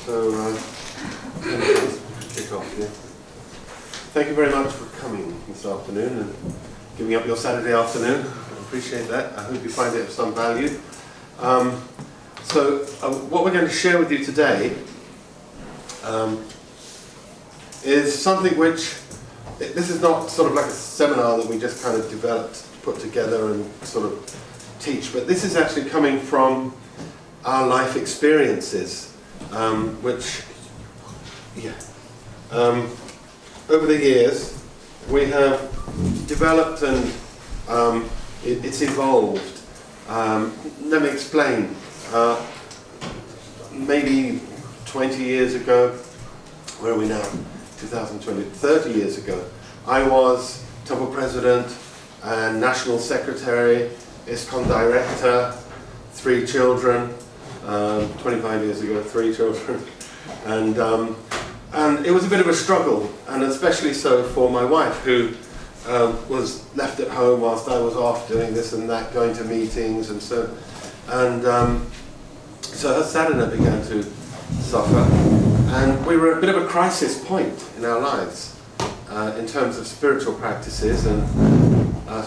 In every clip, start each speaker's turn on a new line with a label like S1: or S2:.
S1: So, let's kick off here. Thank you very much for coming this afternoon and giving up your Saturday afternoon. I appreciate that. I hope you find it of some value. What we're going to share with you today is something which, this is not sort of like a seminar that we just kind of developed, put together and sort of teach, but this is actually coming from our life experiences, over the years we have developed and it's evolved. Let me explain. Maybe 20 years ago, where are we now? 2020, 30 years ago, I was Temple President and National Secretary, ISKCON Director, 3 children, 25 years ago, 3 children, and it was a bit of a struggle, and especially so for my wife, who was left at home whilst I was off doing this and that, going to meetings and so her sadhana began to suffer, and we were at a bit of a crisis point in our lives in terms of spiritual practices and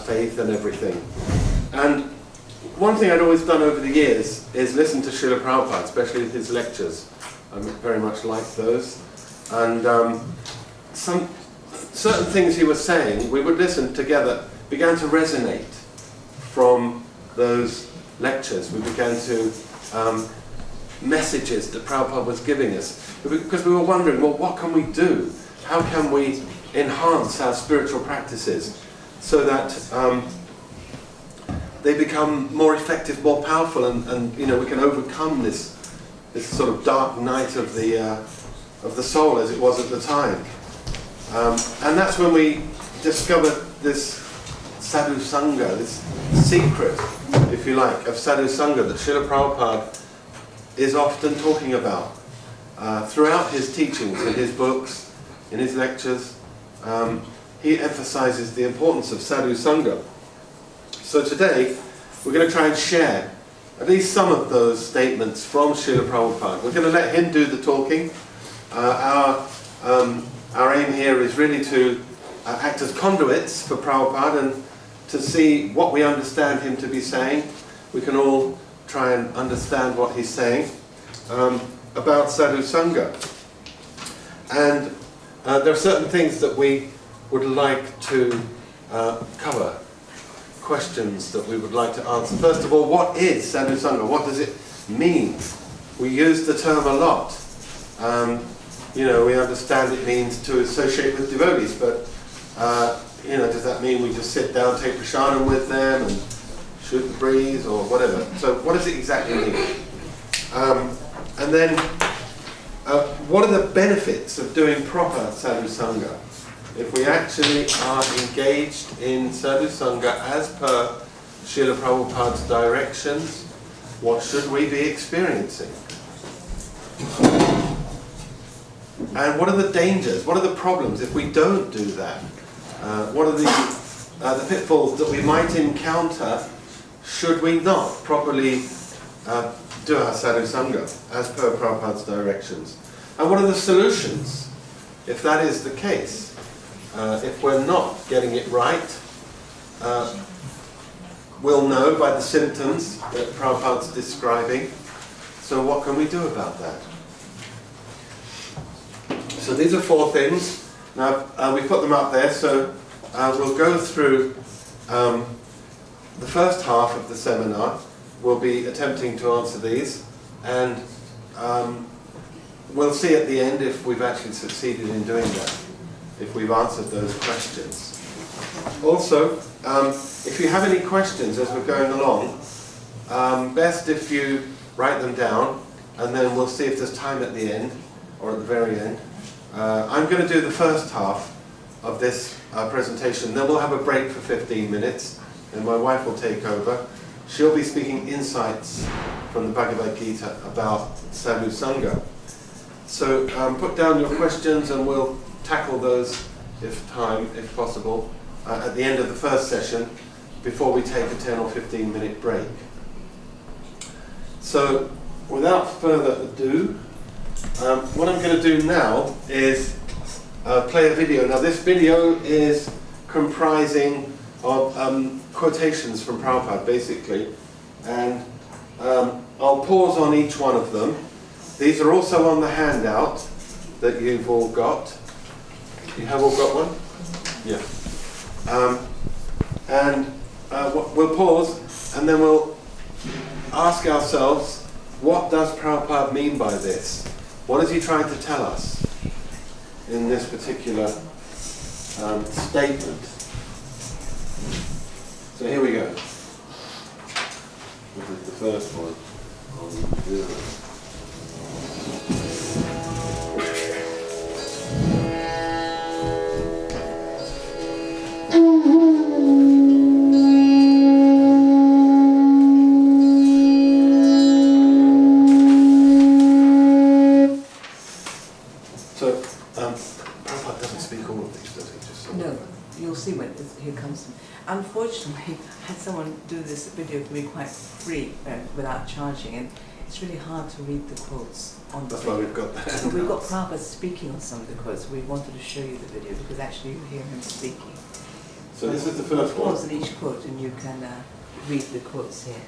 S1: faith and everything. And one thing I'd always done over the years is listen to Srila Prabhupada, especially his lectures. I very much liked those. And some certain things he was saying, we would listen together, began to resonate from those lectures. We began to, messages that Prabhupada was giving us. Because we were wondering, well, what can we do? How can we enhance our spiritual practices so that they become more effective, more powerful, and we can overcome this sort of dark night of the soul, as it was at the time. And that's when we discovered this Sadhu Sanga, this secret, if you like, of Sadhu Sanga that Srila Prabhupada is often talking about throughout his teachings, in his books, in his lectures. He emphasizes the importance of Sadhu Sanga. So today, we're going to try and share at least some of those statements from Srila Prabhupada. We're going to let him do the talking. Our aim here is really to act as conduits for Prabhupada and to see what we understand him to be saying. We can all try and understand what he's saying about Sadhu Sanga. And there are certain things that we would like to cover, questions that we would like to answer. First of all, what is Sadhu Sanga? What does it mean? We use the term a lot. We understand it means to associate with devotees, but does that mean we just sit down, take prasadam with them and shoot the breeze or whatever? So what does it exactly mean? And then what are the benefits of doing proper Sadhu Sanga? If we actually are engaged in Sadhu Sanga as per Srila Prabhupada's directions, what should we be experiencing? And what are the dangers? What are the problems if we don't do that? What are the pitfalls that we might encounter should we not properly do our Sadhu Sanga as per Prabhupada's directions? And what are the solutions if that is the case? If we're not getting it right, we'll know by the symptoms that Prabhupada's describing. So what can we do about that? So these are 4 things. Now we put them up there, so we'll go through the first half of the seminar. We'll be attempting to answer these, and we'll see at the end if we've actually succeeded in doing that, if we've answered those questions. Also, if you have any questions as we're going along, best if you write them down, and then we'll see if there's time at the end, or at the very end. I'm going to do the first half of this presentation, then we'll have a break for 15 minutes, and my wife will take over. She'll be speaking insights from the Bhagavad Gita about Sadhu Sanga. So put down your questions and we'll tackle those if possible, at the end of the first session, before we take a 10 or 15 minute break. So, without further ado, What I'm going to do now is play a video. Now this video is comprising of quotations from Prabhupada, basically, and I'll pause on each one of them. These are also on the handout that you've all got. You have all got one? Yeah. We'll pause and then we'll ask ourselves, what does Prabhupada mean by this? What is he trying to tell us in this particular statement? So here we go. This is the first one. Prabhupada doesn't speak all of these, does he? Just
S2: no, you'll see when he comes. Unfortunately, I had someone do this video for me quite free, without charging, and it's really hard to read the quotes on the
S1: That's why we've got that.
S2: So we've got Prabhupada speaking on some of the quotes. We wanted to show you the video because actually you hear him speaking.
S1: So this is the first one.
S2: Pause in each quote and you can read the quotes here.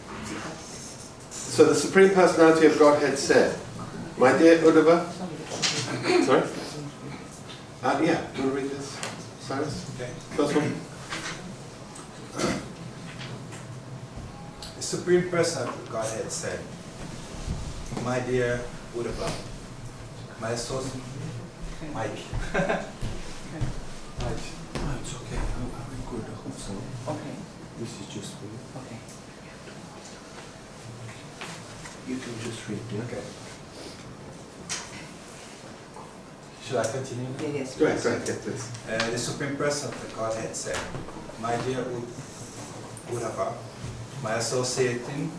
S1: So the Supreme Personality of Godhead said, "My dear Uddhava," sorry? Yeah, do you want to read this, Cyrus?
S3: Okay.
S1: First one.
S3: The Supreme Personality of Godhead said, "My dear Uddhava, my associate, Mike."
S2: Okay.
S4: No, it's okay. I'm good. So
S2: Okay.
S4: this is just for you.
S2: Okay.
S4: You can just read, yeah?
S3: Okay. Should I continue?
S2: Yeah, yes.
S1: Go ahead, get this.
S3: The Supreme Personality of Godhead said, "My dear Uddhava, by associating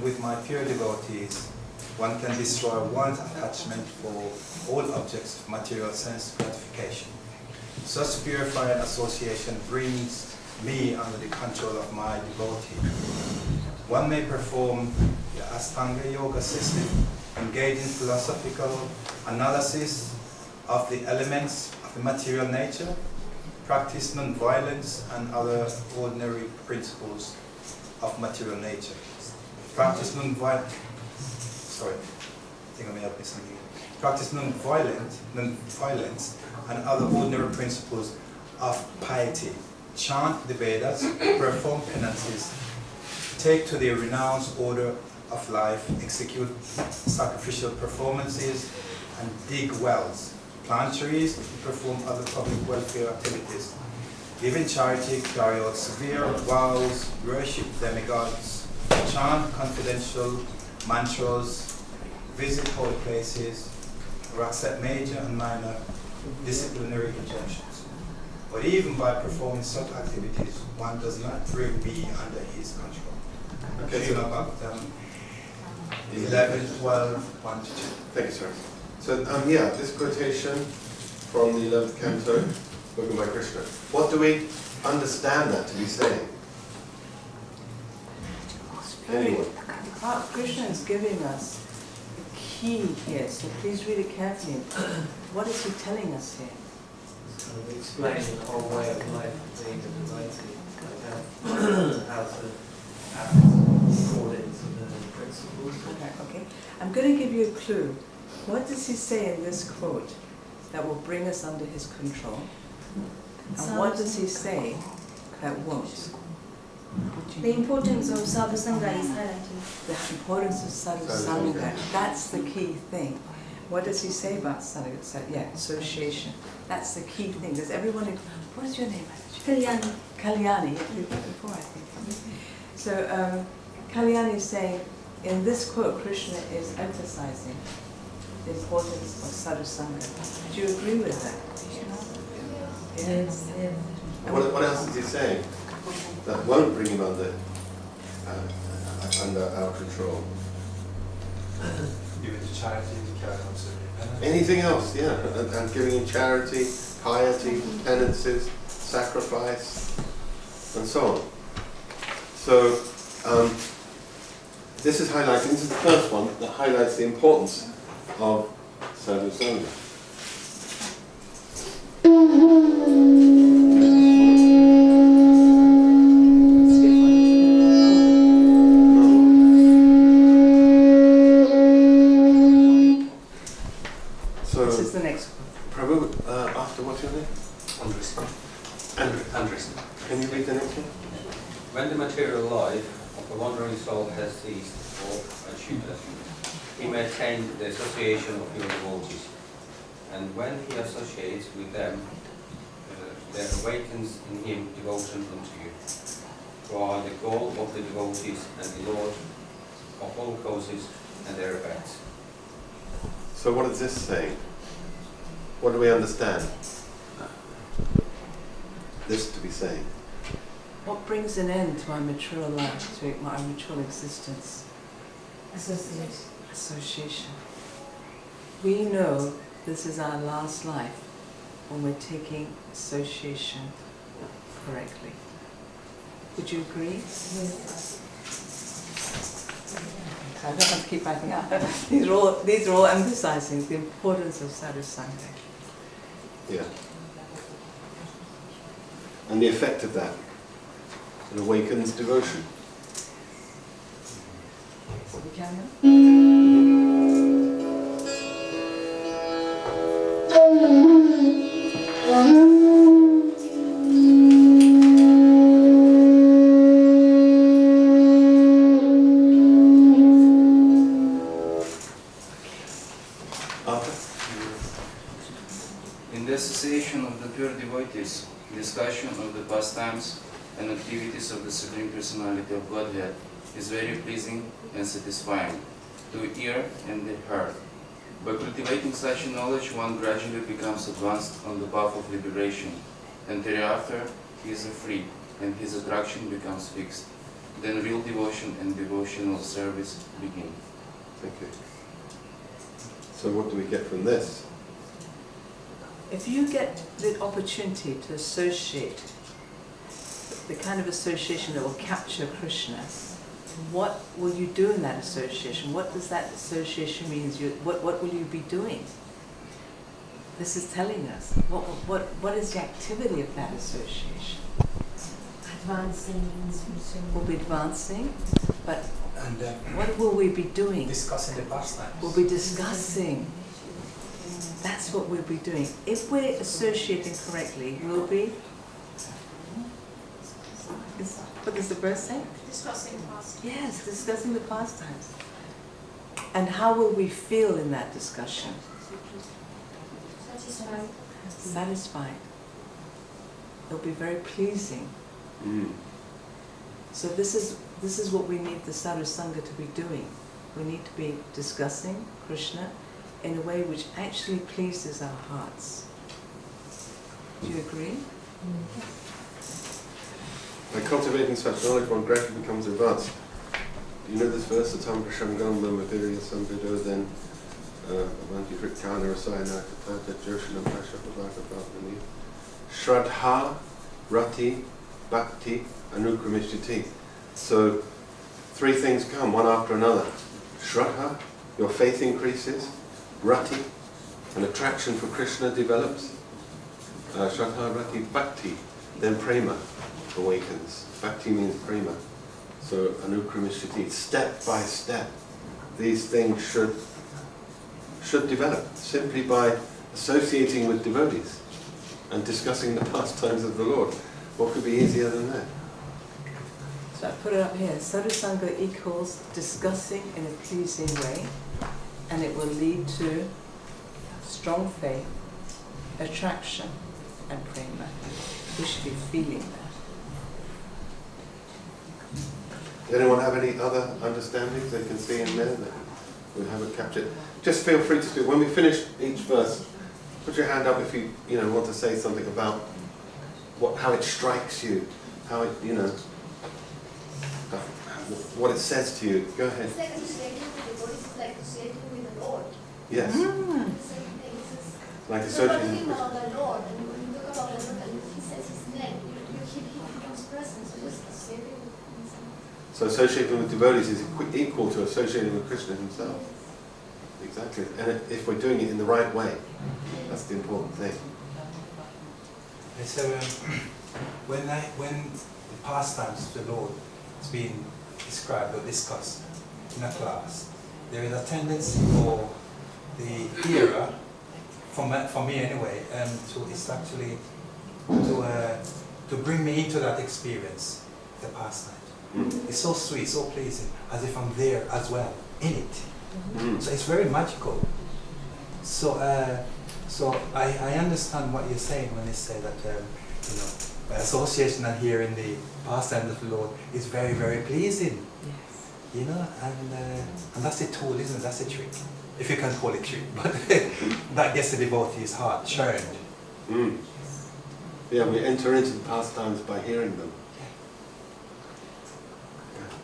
S3: with my pure devotees, one can destroy one's attachment for all objects of material sense gratification. Such purifying association brings me under the control of my devotee. One may perform the Sanga yoga system, engage in philosophical analysis of the elements of the material nature, practice non-violence and other ordinary principles of material nature. Practice non-violence, sorry, I think I may have missed something. Practice non-violence and other ordinary principles of piety. Chant the Vedas, perform penances, take to the renounced order of life, execute sacrificial performances, and dig wells, plant trees, perform other public welfare activities, give in charity, carry out severe vows, worship demigods, chant confidential mantras, visit holy places, or accept major and minor disciplinary injunctions. But even by performing such activities, one does not bring me under his control."
S1: Okay,
S3: So
S1: so
S3: about 11, 12, 1 to 2.
S1: thank you, sir. So yeah, this quotation from the 11th canto, spoken by Krishna. What do we understand that to be saying? Anyone?
S2: Krishna is giving us the key here, so please read it carefully. What is he telling us here?
S5: Kind of explaining the whole way of life of being a devotee, like how to act according to the principles.
S2: Okay. I'm going to give you a clue. What does he say in this quote that will bring us under his control? And what does he say that won't?
S6: The importance of Sadhu Sanga is highlighted.
S2: The importance of Sadhu Sanga. That's the key thing. What does he say about Sadhu? Yeah, association. That's the key thing. Does everyone... What is your name?
S6: Kalyani.
S2: Kalyani. You've heard before, I think. So, Kalyani is saying, in this quote, Krishna is emphasizing the importance of Sadhu Sanga. Do you agree with that?
S6: Yes.
S1: What else is he saying that won't bring him under our control?
S3: Give it to charity, carry out severe penance.
S1: Anything else? Yeah, and giving in charity, piety, penances, sacrifice, and so on. So this is highlighting. This is the first one that highlights the importance of Sadhu Sanga. So,
S2: This is the next one.
S1: Prabhu, after what's your name?
S7: Andres.
S1: Andres. Can you read the next one?
S7: When the material life of a wandering soul has ceased or achieved, he may attain the association of your devotees. And when he associates with them, there awakens in him devotion unto you, who are the goal of the devotees and the Lord of all causes and their effects.
S1: So what is this saying? What do we understand this to be saying?
S2: What brings an end to our material life, to our material existence? Association. We know this is our last life when we're taking association correctly. Would you agree? Yes. I don't have to keep writing out. These are all emphasizing the importance of Sadhu Sangha.
S1: Yeah. And the effect of that. It awakens devotion.
S2: So we can now?
S8: In the association of the pure devotees, discussion of the pastimes and activities of the Supreme Personality of Godhead is very pleasing and satisfying to ear and the heart. By cultivating such knowledge, one gradually becomes advanced on the path of liberation, and thereafter he is free, and his attraction becomes fixed. Then real devotion and devotional service begin.
S1: Thank you. So what do we get from this?
S2: If you get the opportunity to associate, the kind of association that will capture Krishna, what will you do in that association? What does that association mean? What will you be doing? This is telling us. What is the activity of that association?
S6: Advancing.
S2: We'll be advancing, but
S3: And
S2: what will we be doing?
S3: discussing the pastimes.
S2: We'll be discussing. That's what we'll be doing. If we're associating correctly, we'll be... What does the verse say?
S6: Discussing past.
S2: Yes, discussing the pastimes. And how will we feel in that discussion?
S6: Satisfied.
S2: Satisfied. It'll be very pleasing. So this is what we need the Sadhu Sangha to be doing. We need to be discussing Krishna in a way which actually pleases our hearts. Do you agree?
S1: By cultivating such knowledge, one gradually becomes advanced. Do you know this verse? Satam Prashangam Mamadiriya Samvido, then Avanti Rikkana Rasayana Katata Joshanam Prashapavakavavani Shraddha, Rati, Bhakti, Anukramishti. So three things come, one after another. Shraddha, your faith increases. Rati, an attraction for Krishna develops. Shraddha, Rati, Bhakti, then Prema awakens. Bhakti means Prema. So Anukramishti, step by step, these things should develop simply by associating with devotees and discussing the pastimes of the Lord. What could be easier than that?
S2: So I put it up here. Sadhu Sangha equals discussing in a pleasing way, and it will lead to strong faith, attraction, and prema. We should be feeling that.
S1: Does anyone have any other understandings they can see in there that we haven't captured? Just feel free to speak. When we finish each verse, put your hand up if you want to say something about how it strikes you, how it, what it says to you. Go ahead.
S9: It's like associating with the body, it's like associating with the Lord.
S1: Yes.
S9: The same thing. It's
S1: Like
S9: so
S1: associating
S9: talking
S1: with
S9: about the Lord, and when you talk about the Lord and he says his name, you keep his presence, so just associating with him.
S1: So associating with devotees is equal to associating with Krishna himself. exactly. And if we're doing it in the right way, that's the important thing.
S3: And so when the pastimes of the Lord is being described or discussed in a class, there is a tendency for the hearer, for me anyway, it's actually to bring me into that experience, the pastime. It's so sweet, so pleasing, as if I'm there as well, in it. So it's very magical. So I understand what you're saying when you say that by association and hearing the pastime of the Lord is very, very pleasing.
S2: Yes.
S3: And that's the tool, isn't it? That's the trick, if you can call it trick. But that gets the devotee's heart churned.
S1: Yeah, we enter into the pastimes by hearing them.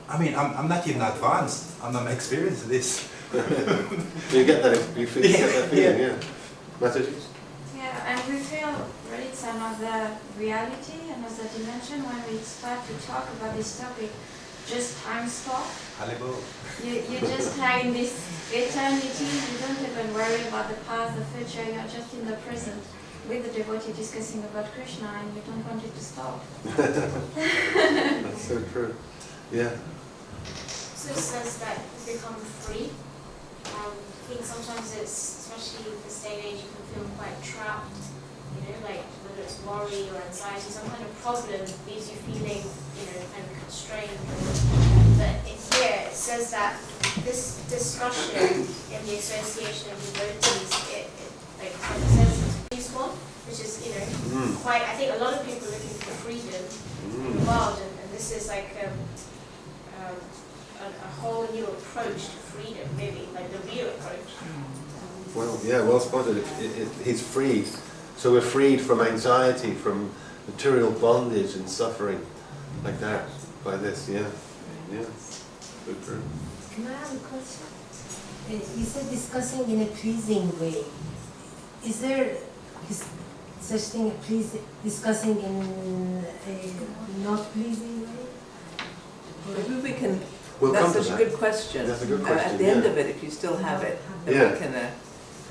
S3: I mean, I'm not even advanced. I'm not experienced in this.
S1: You get that? You get that feeling, yeah. Mataji?
S10: Yeah, and we feel that it's another reality, another dimension when we start to talk about this topic. Just time stop.
S3: Hallelujah.
S10: You just are in this eternity. You don't even worry about the past, the future. You're just in the present with the devotee discussing about Krishna, and you don't want it to stop.
S1: That's so true. Yeah.
S9: So it says that you become free. I think sometimes it's, especially in this day and age, you can feel quite trapped. Like whether it's worry or anxiety, some kind of problem leaves you feeling, kind of constrained. But here it says that this discussion in the association of devotees, it says it's peaceful, which is, quite. I think a lot of people are looking for freedom in the world, and this is like a whole new approach to freedom, maybe like the real approach.
S1: Well, yeah, well spotted. He's freed. So we're freed from anxiety, from material bondage and suffering, like that, by this, yeah. Yeah, so true.
S11: Can I have a question? You said discussing in a pleasing way. Is there such thing, discussing in a not pleasing way?
S2: Maybe we can.
S1: We'll
S2: that's
S1: come to
S2: such
S1: that.
S2: a good question.
S1: That's a good question,
S2: At the end
S1: yeah.
S2: of it, if you still have it, then
S1: Yeah.
S2: we can.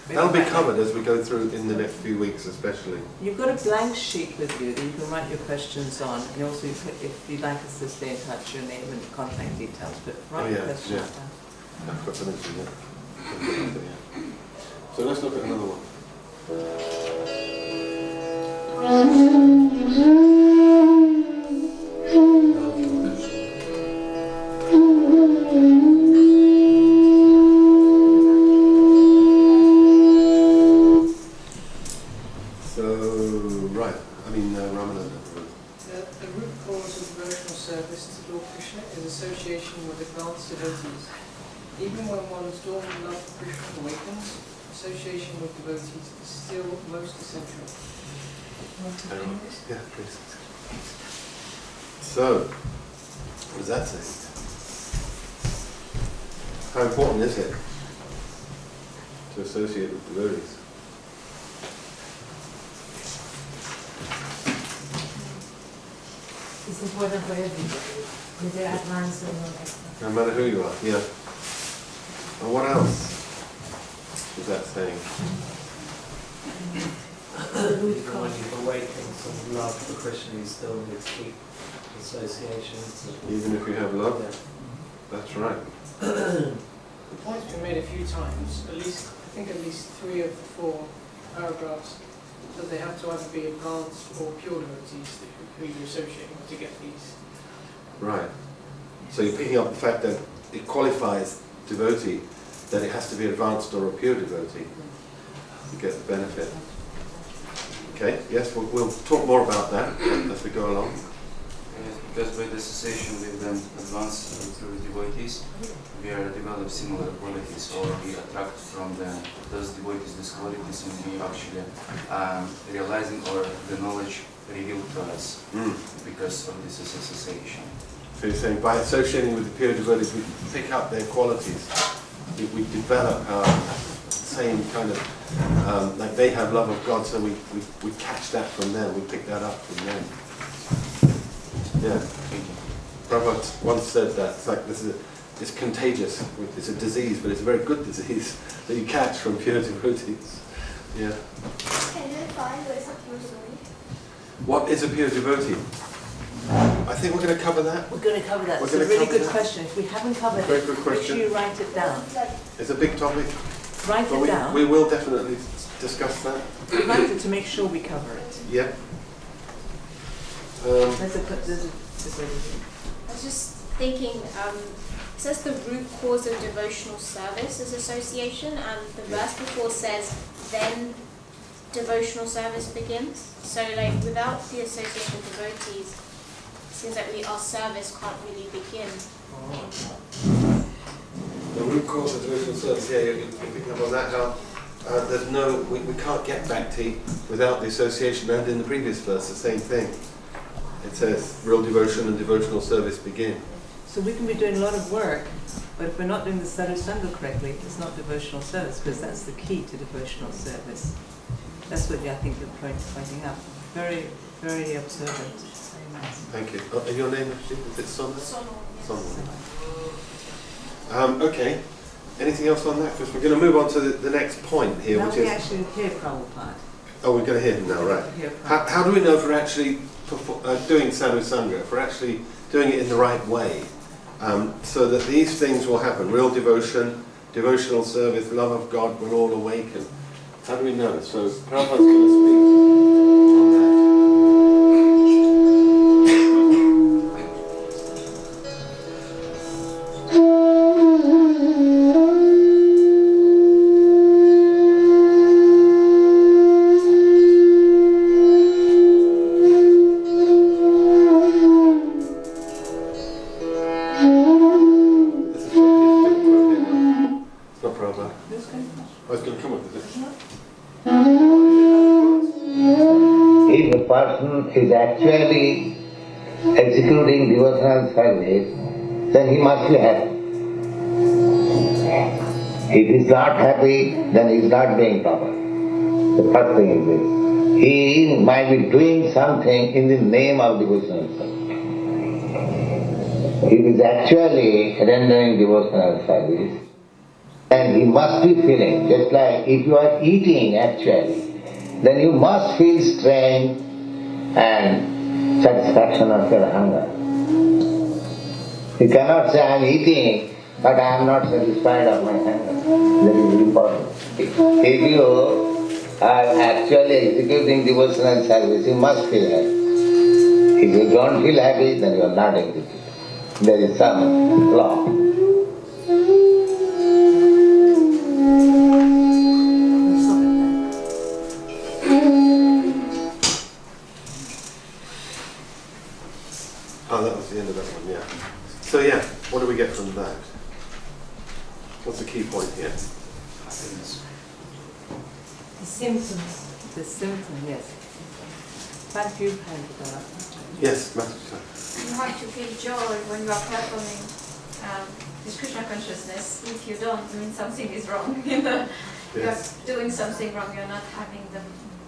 S1: That'll be covered as we go through in the next few weeks, especially.
S2: You've got a blank sheet with you that you can write your questions on, and also if you'd like us to stay in touch, your name and contact details. But write your questions down.
S1: I've got to mention that. So let's look at another one. Ramananda.
S5: The root cause of devotional service to Lord Krishna is association with advanced devotees. Even when one's dormant love for Krishna awakens, association with devotees is still most essential.
S1: Yeah, please. So, what does that say? How important is it to associate with devotees?
S11: It's important for everybody, whether advanced or not.
S1: No matter who you are, yeah. And what else is that saying?
S5: Even when you've awakened some love for Krishna, you still need to keep association.
S1: Even if you have love?
S5: Yeah.
S1: That's right.
S5: The point's been made a few times, I think at least 3 of the 4 paragraphs, that they have to either be advanced or pure devotees who you're associating with to get these.
S1: Right. So you're picking up the fact that it qualifies devotee, that it has to be advanced or a pure devotee to get the benefit. Okay, yes, we'll talk more about that as we go along.
S8: Yes, because by the association with them advanced through devotees, we are develop similar qualities, or we attract from them those devotees these qualities, and we actually realizing or the knowledge revealed to us because of this association.
S1: So you're saying by associating with the pure devotees, we pick up their qualities. We develop our same kind of, like they have love of God, so we catch that from them, we pick that up from them. Yeah. Prabhupada once said that, it's like this is it's contagious. It's a disease, but it's a very good disease that you catch from pure devotees. Yeah.
S9: Can you define what is a pure devotee?
S1: What is a pure devotee? I think we're going to cover that.
S2: We're going to cover that.
S1: We're
S2: It's a
S1: gonna
S2: really
S1: cover
S2: good
S1: that.
S2: question. If we haven't covered
S1: Very
S2: it,
S1: good
S2: make
S1: question.
S2: sure you write it down.
S1: It's a big topic,
S2: Write
S1: but
S2: it down.
S1: we will definitely discuss that.
S2: We write it to make sure we cover it.
S1: Yeah.
S2: There's a
S9: I was just thinking, it says the root cause of devotional service is association, and the verse before says, then devotional service begins. So like without the association of devotees, it seems like our service can't really begin.
S1: The root cause of devotional service, yeah, you pick up on that, how there's no, we can't get bhakti without the association, and in the previous verse, the same thing. It says, real devotion and devotional service begin.
S2: So we can be doing a lot of work, but if we're not doing the Sadhu Sanga correctly, it's not devotional service, because that's the key to devotional service. That's what I think you're pointing out. Very, very observant. Very nice.
S1: Thank you. And your name, is it Sanga?
S9: Sonal,
S1: Sanga. Okay. Anything else on that? Because we're going to move on to the next point here,
S2: Now
S1: which
S2: we
S1: is...
S2: actually hear Prabhupada.
S1: Oh, we're going to hear him now, right.
S2: Hear Prabhupada.
S1: How do we know if we're actually doing Sadhu Sanga, if we're actually doing it in the right way, so that these things will happen? Real devotion, devotional service, love of God will all awaken. How do we know? So Prabhupada's going to speak on that.
S12: If a person is actually executing devotional service, then he must be happy. If he is not happy, then he is not doing proper. The first thing is this. He might be doing something in the name of devotional service. If he is actually rendering devotional service, then he must be feeling, just like if you are eating actually, then you must feel strength and satisfaction of your hunger. You cannot say, I am eating, but I am not satisfied of my hunger. That is important. If you are actually executing devotional service, you must feel happy. If you don't feel happy, then you are not executing. There is some flaw.
S1: Oh, that was the end of that one, yeah. So yeah, what do we get from that? What's the key point here?
S8: Happiness.
S11: The symptoms.
S2: The symptom, yes. Thank you, Prabhupada.
S1: Yes, Master.
S10: You have to feel joy when you are performing this Krishna consciousness. If you don't, I mean something is wrong.
S1: Yes.
S10: You're doing something wrong. You're not having the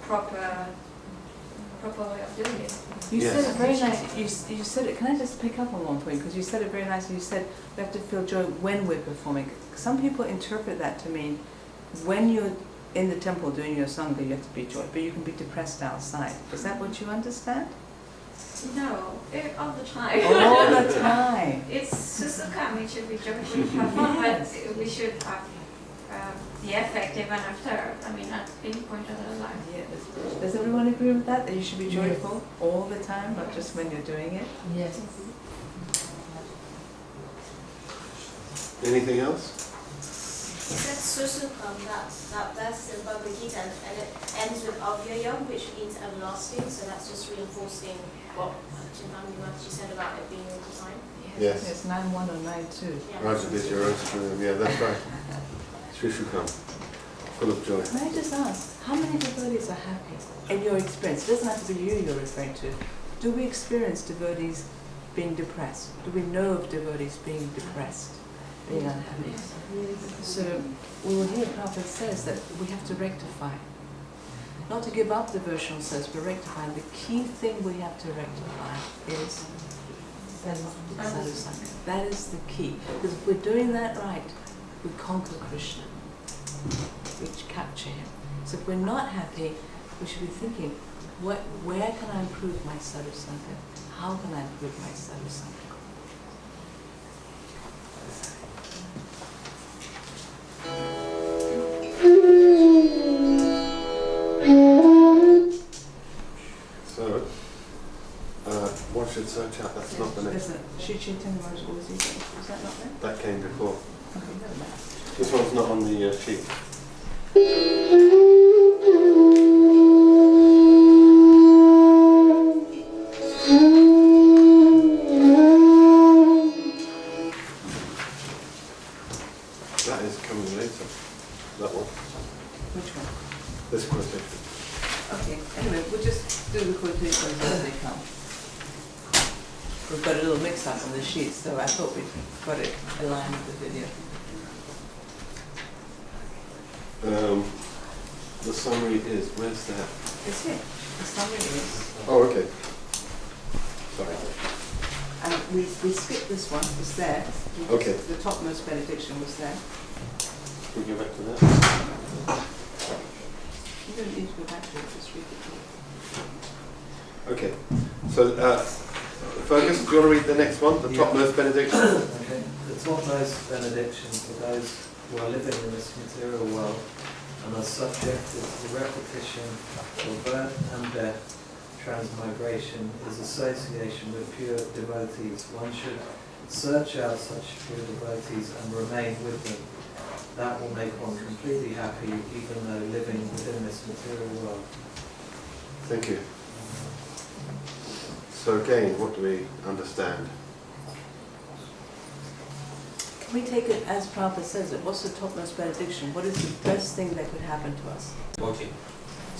S10: proper way of doing it.
S2: You
S1: Yes.
S2: said it very nice. You said it. Can I just pick up on one point? Because you said it very nicely. You said we have to feel joy when we're performing. Some people interpret that to mean when you're in the temple doing your sangha, you have to be joy, but you can be depressed outside. Is that what you understand?
S10: No, all the time.
S2: All the time.
S10: It's susukam, we should be joyful, have fun, but we should have the effect even after, I mean, at any point of our life.
S2: Yeah. Does everyone agree with that? That you should be joyful all the time, not just when you're doing it?
S11: Yes.
S1: Anything else?
S9: It says susukam, that verse in Bhagavad Gita, and it ends with avyayam, which means everlasting, so that's just reinforcing what Chimamanda said about it being all the time.
S1: Yes.
S2: It's 9-1 or 9-2.
S9: Yeah.
S1: Raja Vijayarosha, yeah, that's right. Srishukam, full of joy.
S2: May I just ask, how many devotees are happy in your experience? It doesn't have to be you you're referring to. Do we experience devotees being depressed? Do we know of devotees being depressed, being unhappy? So we will hear Prabhupada says that we have to rectify. Not to give up devotional service, but rectify. And the key thing we have to rectify is Sadhu Sanga. That is the key. Because if we're doing that right, we conquer Krishna. We capture him. So if we're not happy, we should be thinking, where can I improve my Sadhu Sanga? How can I improve my Sadhu Sanga?
S1: So, one should search out. That's not the next.
S2: Is that not there?
S1: That came before.
S2: Okay, no matter.
S1: This one's not on the sheet. That is coming later. That one.
S2: Which one?
S1: This quotation.
S2: Okay, anyway, we'll just do the quotations as they come. We've got a little mix-up on the sheet, so I thought we'd got it aligned with the video.
S1: The summary is, where's that?
S2: It's here. The summary is,
S1: Oh, okay. Sorry.
S2: and we skipped this one, it's there.
S1: Okay.
S2: The topmost benediction was there.
S1: Can we go back to that?
S2: You don't need to go back to it, just read it.
S1: Okay. So, Fergus, do you want to read the next one? The topmost benediction?
S13: Okay. The topmost benediction for those who are living in this material world and are subjected to the repetition of birth and death, transmigration, is association with pure devotees. One should search out such pure devotees and remain with them. That will make one completely happy, even though living within this material world.
S1: Thank you. So again, what do we understand?
S2: Can we take it as Prabhupada says it? What's the topmost benediction? What is the best thing that could happen to us?
S7: Okay.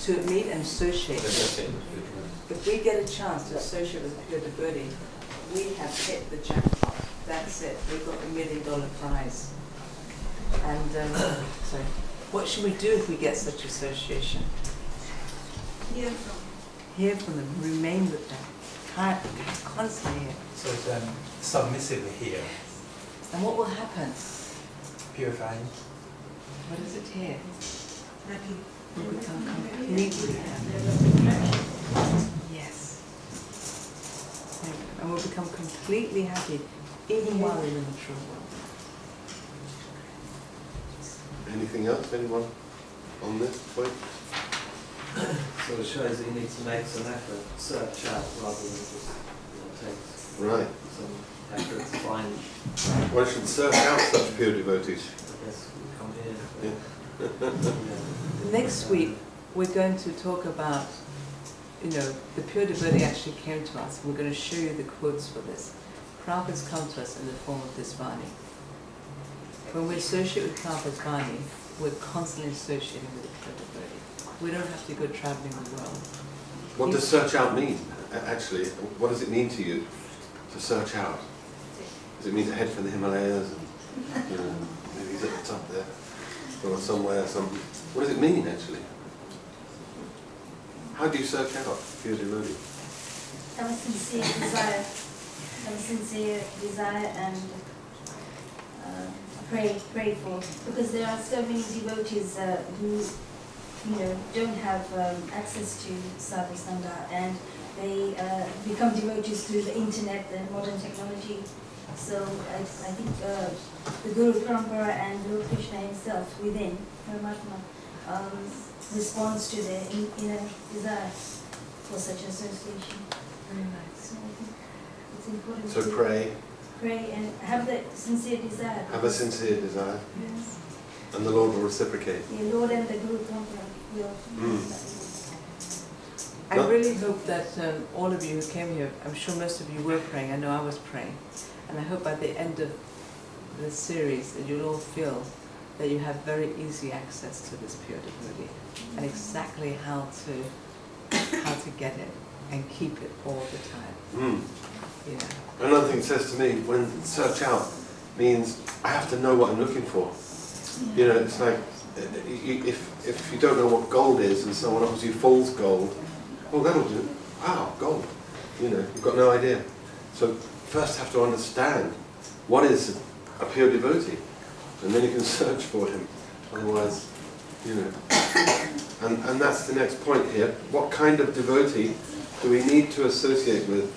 S2: To meet and associate.
S7: That's it.
S2: If we get a chance to associate with a pure devotee, we have hit the jackpot. That's it. We've got $1 million prize. And sorry, what should we do if we get such association?
S6: Hear from.
S2: Hear from them, remain with them, constantly here.
S3: So then, submissively here,
S2: And what will happen?
S3: purifying.
S2: What is it here?
S6: Happy.
S2: We become completely happy. Yes. And we'll become completely happy even while we're in the true world.
S1: Anything else? Anyone on this point?
S13: So it shows that you need to make some effort, search out rather than just take
S1: Right.
S13: some effort to find.
S1: One should search out such pure devotees.
S13: I guess we come here.
S1: Yeah.
S2: Next week, we're going to talk about, the pure devotee actually came to us. We're going to show you the quotes for this. Prabhupada's come to us in the form of this Vani. When we associate with Prabhupada's Vani, we're constantly associating with the pure devotee. We don't have to go traveling the world.
S1: What does search out mean, actually? What does it mean to you to search out? Does it mean to head for the Himalayas? And, maybe he's at the top there, or somewhere. What does it mean, actually? How do you search out pure devotee?
S6: Have a sincere desire. Have a sincere desire and pray for. Because there are so many devotees who don't have access to Sadhu Sanga, and they become devotees through the internet, the modern technology. So I think the Guru Parampara and Guru Krishna himself within, Paramatma, responds to their inner desire for such association.
S2: Very nice.
S6: So I think it's important
S1: So
S6: to pray and have the sincere desire.
S1: Have a sincere desire,
S6: Yes.
S1: and the Lord will reciprocate.
S6: The Lord and the Guru Parampara will.
S2: I really hope that all of you who came here, I'm sure most of you were praying, I know I was praying, and I hope by the end of this series that you'll all feel that you have very easy access to this pure devotee and exactly how to get it and keep it all the time.
S1: Another thing it says to me, when search out means I have to know what I'm looking for. It's like if you don't know what gold is and someone offers you fool's gold, well, that'll do. Wow, gold. You've got no idea. So first have to understand what is a pure devotee, and then you can search for him. Otherwise, you know. And that's the next point here. What kind of devotee do we need to associate with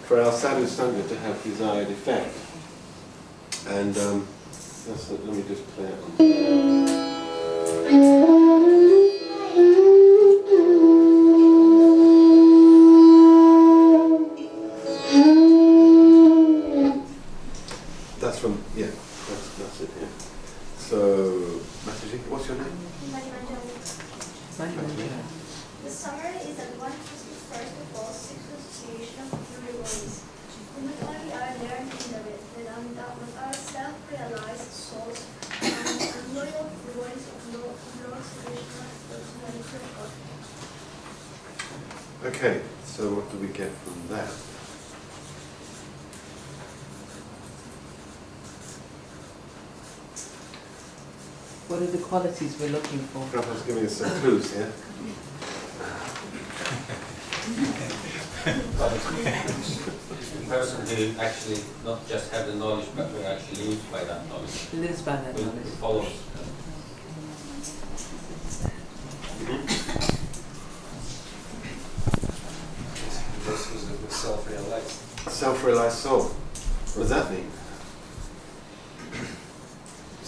S1: for our Sadhu Sanga to have desired effect? And let me just play it on. That's from, yeah, that's it here. So, Mataji, what's your name?
S9: The summary is that one has to first of all seek association of pure devotees. We not only are learning but are self-realized souls and loyal devotees of Lord Krishna, personality of God.
S1: Okay, so what do we get from that?
S2: What are the qualities we're looking for?
S1: Prabhupada's giving us some clues here.
S7: The person who actually not just have the knowledge, but who actually lives by that knowledge.
S2: Lives by that
S7: Who
S2: knowledge.
S7: follows.
S3: Those who self-realized.
S1: Self-realized soul. What does that mean?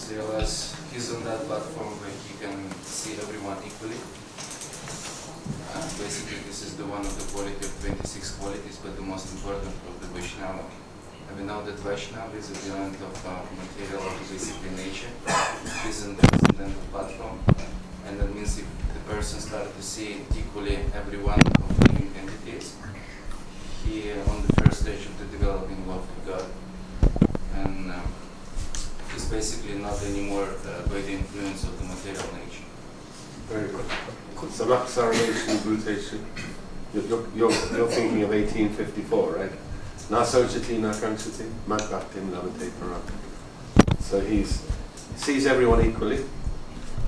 S8: Realize he's on that platform where he can see everyone equally. Basically, this is the one of the quality of 26 qualities, but the most important of the Vaishnava. And we know that Vaishnava is at the end of material of basically nature. He's on the platform, and that means if the person started to see equally everyone of living entities, he on the first stage of the developing love of God, and is basically not anymore by the influence of the material nature.
S1: Very good. Samaksarvation Bhutation. You're thinking of 1854, right? Na sochati na kangchati, mad bhaktim lavate param. So he sees everyone equally,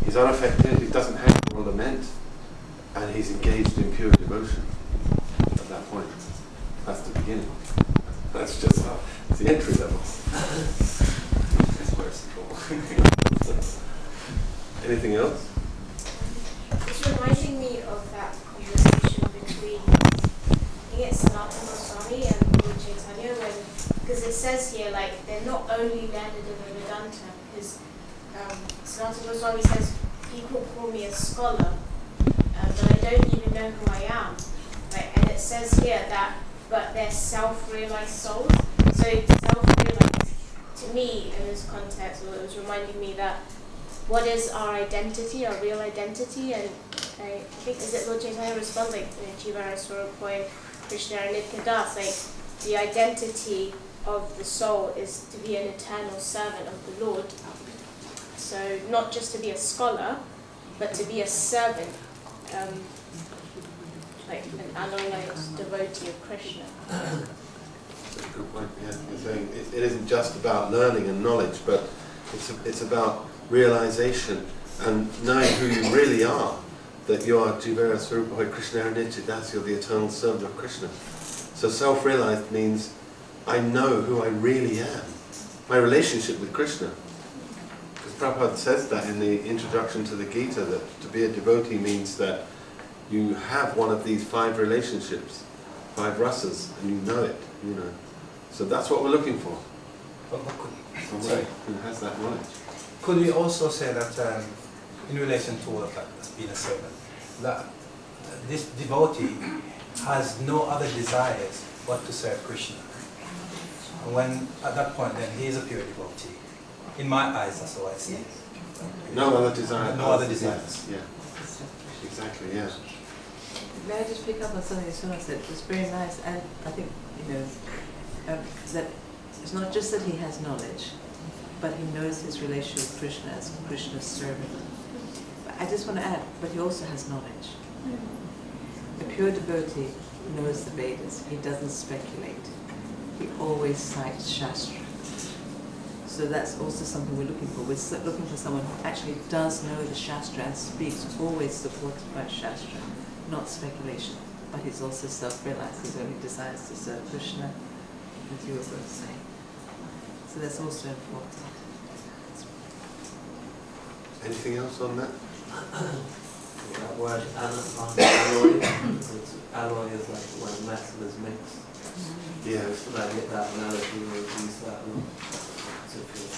S1: he's unaffected, he doesn't hang or lament, and he's engaged in pure devotion at that point. That's the beginning. That's just the entry level. Anything else?
S9: It's reminding me of that conversation between, I think it's Sanatana Goswami and Lord Chaitanya, because it says here, like, they're not only learned in the Vedanta, because Sanatana Goswami says, people call me a scholar, but I don't even know who I am. Right? And it says here that, but they're self-realized souls. So self-realized, to me, in this context, it was reminding me that what is our identity, our real identity, and I think, is it Lord Chaitanya responds like, Jivara Swarapoi, Krishna and Nityadas, like, the identity of the soul is to be an eternal servant of the Lord. So not just to be a scholar, but to be a servant, like an unrealized devotee of Krishna.
S1: That's a good point. Yeah, you're saying it isn't just about learning and knowledge, but it's about realization and knowing who you really are, that you are Jivara Swarupahoi Krishna Nityadas, you're the eternal servant of Krishna. So self-realized means I know who I really am, my relationship with Krishna. Because Prabhupada says that in the introduction to the Gita, that to be a devotee means that you have one of these 5 relationships, 5 rasas, and you know it, you know. So that's what we're looking for. Someone who has that knowledge.
S3: Could we also say that in relation to being a servant, that this devotee has no other desires but to serve Krishna? And when at that point, then he is a pure devotee. In my eyes, that's how I see it.
S1: No other desires.
S3: No other desires.
S1: Yeah. Exactly. Yeah.
S2: May I just pick up on something Suna said? It was very nice, and I think, that it's not just that he has knowledge, but he knows his relationship with Krishna as Krishna's servant. But I just want to add, but he also has knowledge. A pure devotee knows the Vedas. He doesn't speculate. He always cites Shastra. So that's also something we're looking for. We're looking for someone who actually does know the Shastra and speaks always supported by Shastra, not speculation. But he's also self-realized. His only desires to serve Krishna. as you were both saying. So that's also important.
S1: Anything else on that?
S13: That word alloy, alloy is like when metal is mixed.
S1: Yeah.
S13: So that analogy we use that a lot. So if you're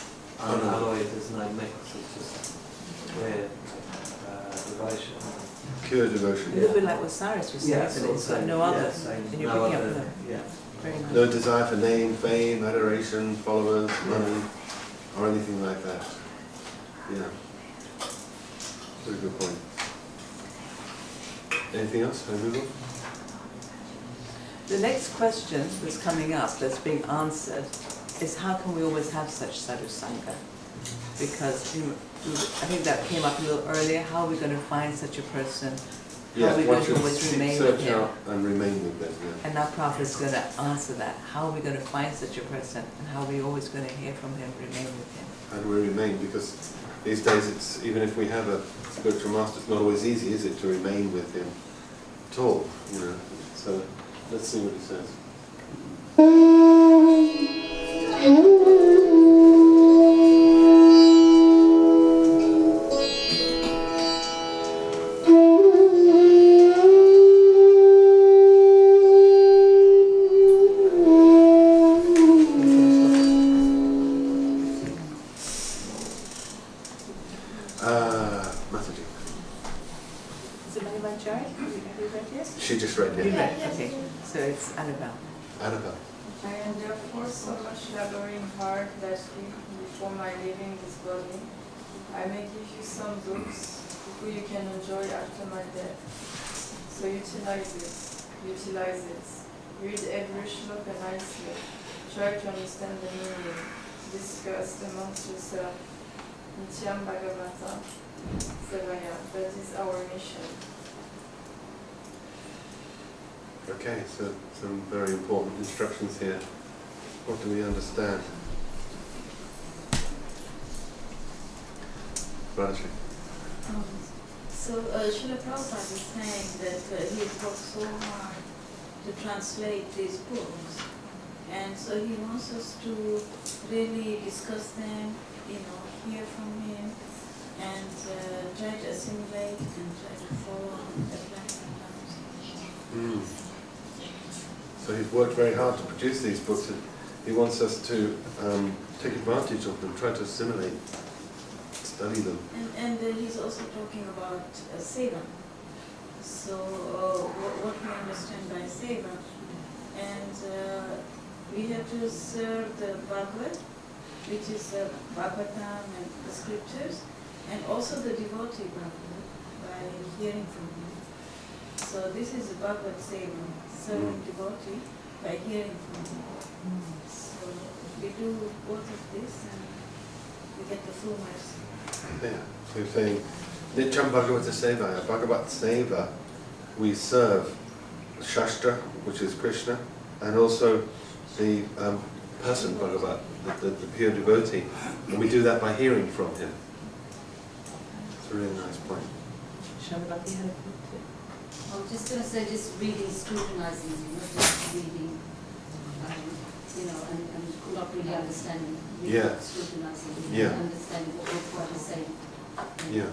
S13: unalloyed is no mix, it's just clear devotion.
S1: Pure devotion.
S2: A little bit like what Cyrus was saying,
S13: Yeah,
S2: but it's got no other, and you're
S13: no
S2: picking
S13: other,
S2: up the
S13: yeah.
S2: very nice.
S1: No desire for name, fame, adoration, followers, money, or anything like that. Yeah. Very good point. Anything else? Can I move on?
S2: The next question that's coming up, that's being answered, is how can we always have such Sadhu Sanga? Because I think that came up a little earlier. How are we going to find such a person? How are we going to always remain with
S1: search
S2: him?
S1: out and remain with them, yeah.
S2: And now Prophet is going to answer that. How are we going to find such a person? And how are we always going to hear from him, remain with him?
S1: And we remain, because these days it's, even if we have a spiritual master, it's not always easy, is it, to remain with him at all, you know. So let's see what he says. Mataji.
S2: Is it Manimanjari? Have you read yet?
S1: She just read,
S2: You
S1: yeah.
S2: read, okay. So it's Annabelle.
S1: Annabelle.
S5: I am therefore so much laboring hard lastly before my leaving this body. I may give you some books which you can enjoy after my death. So utilize it. Read every shloka nicely. Try to understand the meaning. Discuss amongst yourself. Nityam Bhagavata Sevaya. That is our mission.
S1: Okay, so some very important instructions here. What do we understand? Radhashri.
S10: So Srila Prabhupada is saying that he has worked so hard to translate these books, and so he wants us to really discuss them, hear from him, and try to assimilate and try to follow the plan.
S1: So he's worked very hard to produce these books, and he wants us to take advantage of them, try to assimilate, study them.
S10: And he's also talking about seva. So what we understand by seva, and we have to serve the Bhagavad, which is Bhagavatam and the scriptures, and also the devotee Bhagavad by hearing from him. So this is Bhagavad seva, serving devotee by hearing from him. So we do both of this and we get the full mercy.
S1: Yeah, so he's saying, Nityam Bhagavata Sevaya, Bhagavat Seva, we serve Shastra, which is Krishna, and also the person Bhagavat, the pure devotee, and we do that by hearing from him. It's a really nice point.
S2: Shamabhakti had a point too.
S6: I was just going to say, just reading, scrutinizing, just reading, and not really understanding.
S1: Yeah.
S6: Scrutinizing,
S1: Yeah.
S6: understanding what he's saying.
S1: Yeah.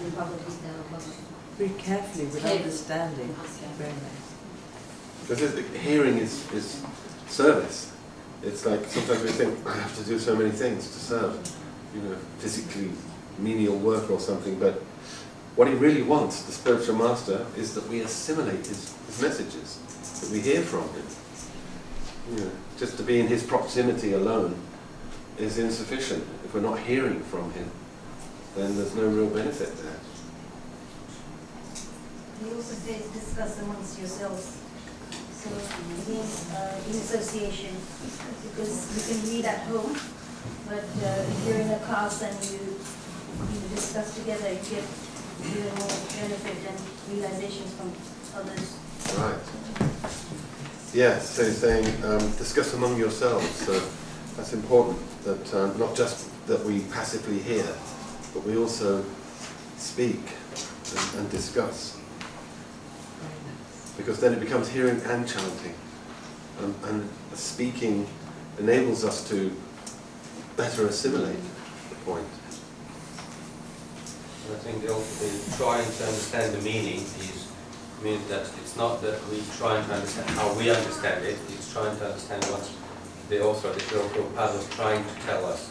S6: In Bhagavad Gita or Bhagavad.
S2: Read carefully with
S6: Carefully.
S2: understanding. Very nice.
S1: Because hearing is service. It's like sometimes we think, I have to do so many things to serve, physically menial work or something, but what he really wants, the spiritual master, is that we assimilate his messages, that we hear from him. Just to be in his proximity alone is insufficient. If we're not hearing from him, then there's no real benefit there.
S6: He also says, discuss amongst yourselves. So it means in association, because you can read at home, but if you're in a class and you discuss together, you get more benefit and realizations from others.
S1: Right. Yes, so he's saying discuss among yourselves. So that's important, that not just that we passively hear, but we also speak and discuss. Because then it becomes hearing and chanting and speaking enables us to better assimilate the point.
S7: I think also trying to understand the meaning means that it's not that we trying to understand how we understand it, it's trying to understand what the author, the Srila Prabhupada, was trying to tell us,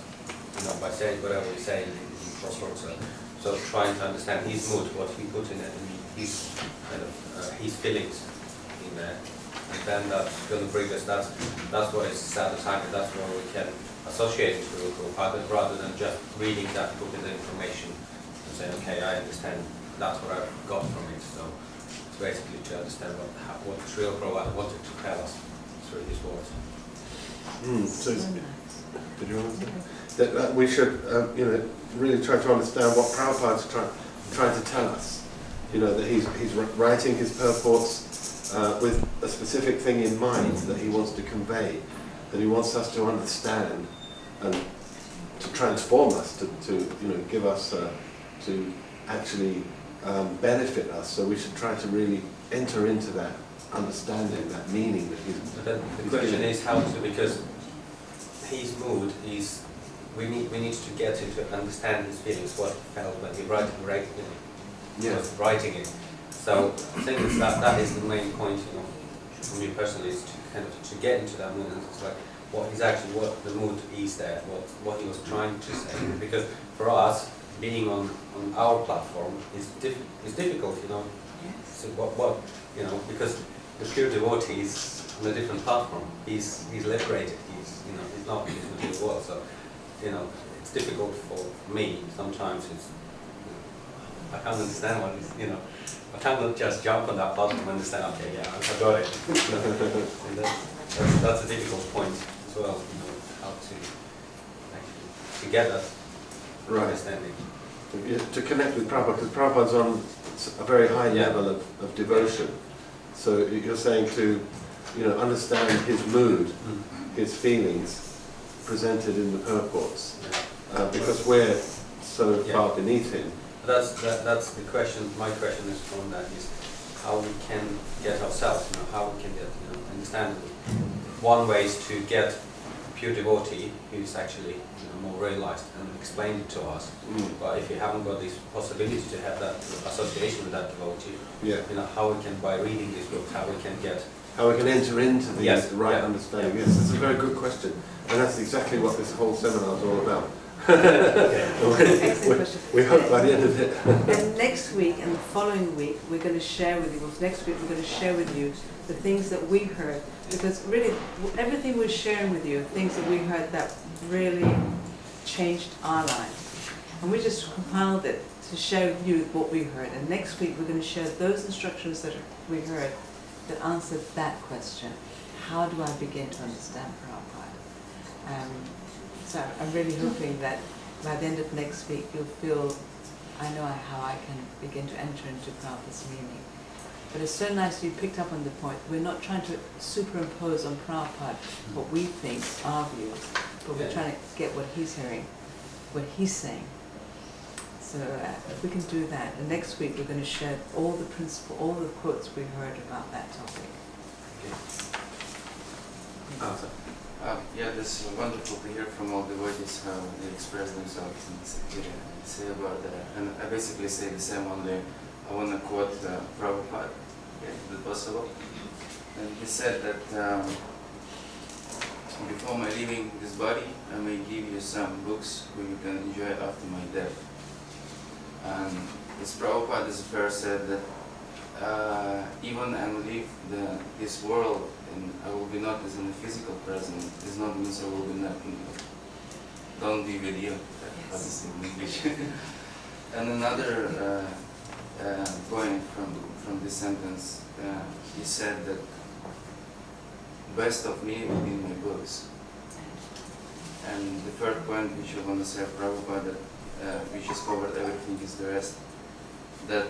S7: by saying whatever we say in Prabhupada. So trying to understand his mood, what he put in it, and his kind of his feelings in there, and then that's going to bring us. That's what is Sadhu Sanga. That's where we can associate with Srila Prabhupada rather than just reading that book and the information and saying, okay, I understand. That's what I got from it. So it's basically to understand what Srila Prabhupada wanted to tell us through his words.
S1: So, did you want to say? That we should, really try to understand what Prabhupada's trying to tell us. That he's writing his purports with a specific thing in mind that he wants to convey, that he wants us to understand and to transform us, to give us, to actually benefit us. So we should try to really enter into that understanding, that meaning that he's.
S7: But then the question is how to, because his mood is, we need to get him to understand his feelings, what he felt when he was writing it. So I think that is the main point, for me personally, is to kind of to get into that mood. And it's like what the mood is there, what he was trying to say. Because for us, being on our platform is difficult, So because the pure devotee is on a different platform. He's liberated. He's not in the material world. So it's difficult for me sometimes. I can't understand what is, I can't just jump on that platform and understand. Okay, yeah, I got it. And that's a difficult point as well. How to actually get that understanding.
S1: To connect with Prabhupada, because Prabhupada's on a very high level of devotion. So you're saying to, understand his mood, his feelings presented in the purports, because we're so far beneath him.
S7: That's the question. My question is from that is how we can get ourselves, how we can get, understand. One way is to get a pure devotee who's actually more realized and explain it to us. But if you haven't got this possibility to have that association with that devotee, how we can, by reading these books, how we can enter into
S1: the right understanding. Yes, that's a very good question, and that's exactly what this whole seminar is all about. we hope by the end of it.
S2: And next week and the following week, we're going to share with you. Next week, we're going to share with you the things that we heard, because really everything we're sharing with you are things that we heard that really changed our lives, and we just compiled it to share with you what we heard. And next week, we're going to share those instructions that we heard that answered that question: how do I begin to understand Prabhupada? So I'm really hoping that by the end of next week you'll feel, I know how I can begin to enter into Prabhupada's meaning. But it's so nice you picked up on the point. We're not trying to superimpose on Prabhupada what we think, our views, but we're trying to get what he's hearing, what he's saying. So if we can do that, and next week we're going to share all the principle, all the quotes we heard about that topic.
S8: This is wonderful to hear from all the devotees how they express themselves and say about that. And I basically say the same, only I want to quote Prabhupada, if possible. And he said that before my leaving this body, I may give you some books who you can enjoy after my death. And this Prabhupada, this first said that even I leave this world, and I will be not as in the physical present, does not mean I will be not don't be with you. That's in English. And another point from this sentence, he said that best of me will be in my books. And the third point which I want to say, Prabhupada, which has covered everything, is the rest. That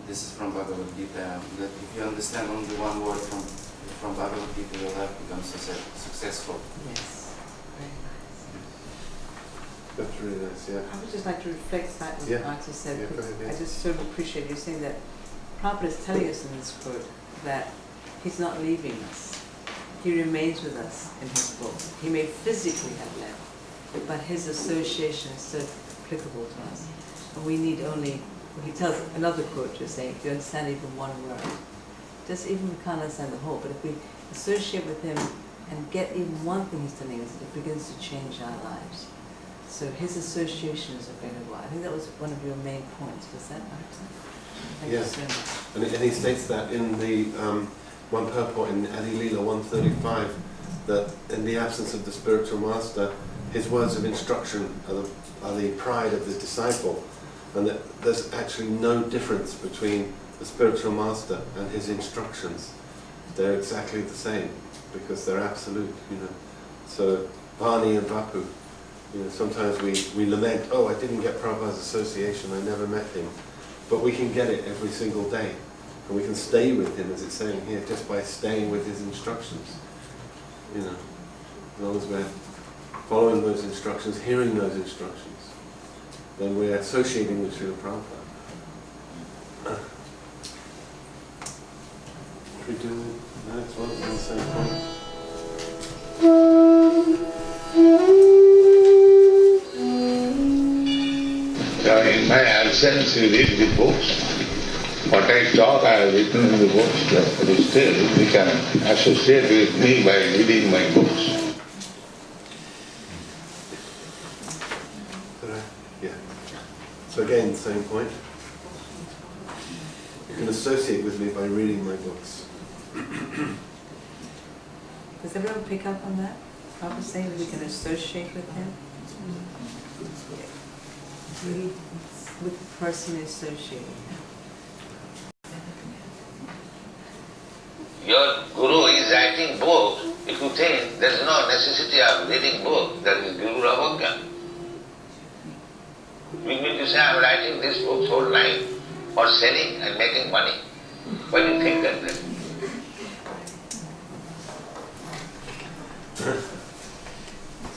S8: this is from Bhagavad Gita. That if you understand only one word from Bhagavad Gita, your life becomes successful.
S2: Yes, very nice.
S1: That's really nice, yeah.
S2: I would just like to reflect back on what Marty said.
S1: Go ahead,
S2: I just sort of appreciate you saying that Prabhupada is telling us in this quote that he's not leaving us. he remains with us in his books. He may physically have left, but his association is so applicable to us. And we need only, he tells another quote, just saying, if you understand even one word, just even we can't understand the whole, but if we associate with him and get even one thing he's telling us, it begins to change our lives. So his association is available. I think that was one of your main points. Was that right? Thank
S1: Yes.
S2: you so much.
S1: And he states that in the one purport in Adi Leela 135, that in the absence of the spiritual master, his words of instruction are the pride of the disciple, and that there's actually no difference between the spiritual master and his instructions. They're exactly the same, because they're absolute, you know. So, Vani and Vapu, you know, sometimes we lament, oh, I didn't get Prabhupada's association, I never met him. But we can get it every single day. And we can stay with him, as it's saying here, just by staying with his instructions. You know, as long as we're following those instructions, hearing those instructions, then we're associating with Srila Prabhupada. Should we do the next one on the same point?
S12: In my absence, you read the books. What I talk, I have written in the books, but still we can associate with me by reading my books.
S1: Yeah. So again, same point. You can associate with me by reading my books.
S2: Does everyone pick up on that? I was saying that we can associate with him. With the person associated.
S12: Your guru is writing books. If you think there is no necessity of reading books, that is Guru Ravagya. You mean to say I am writing this book whole life for selling and making money? Why do you think like that?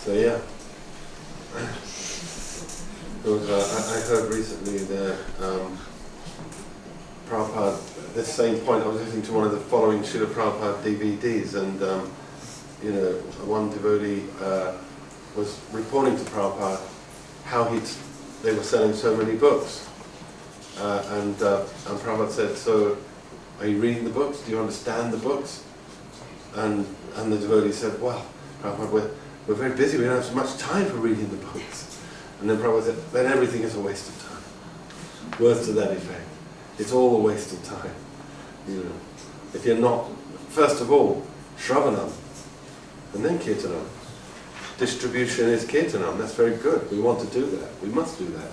S1: So yeah. There was, I heard recently that Prabhupada, this same point, I was listening to one of the following Srila Prabhupada DVDs, and you know, one devotee was reporting to Prabhupada how they were selling so many books. And Prabhupada said, so are you reading the books? Do you understand the books? And the devotee said, well, Prabhupada, we're very busy, we don't have so much time for reading the books. And then Prabhupada said, then everything is a waste of time. Words to that effect. It's all a waste of time. You know, if you're not, first of all, Shravanam, and then Kirtanam. Distribution is Kirtanam, that's very good. We want to do that, we must do that.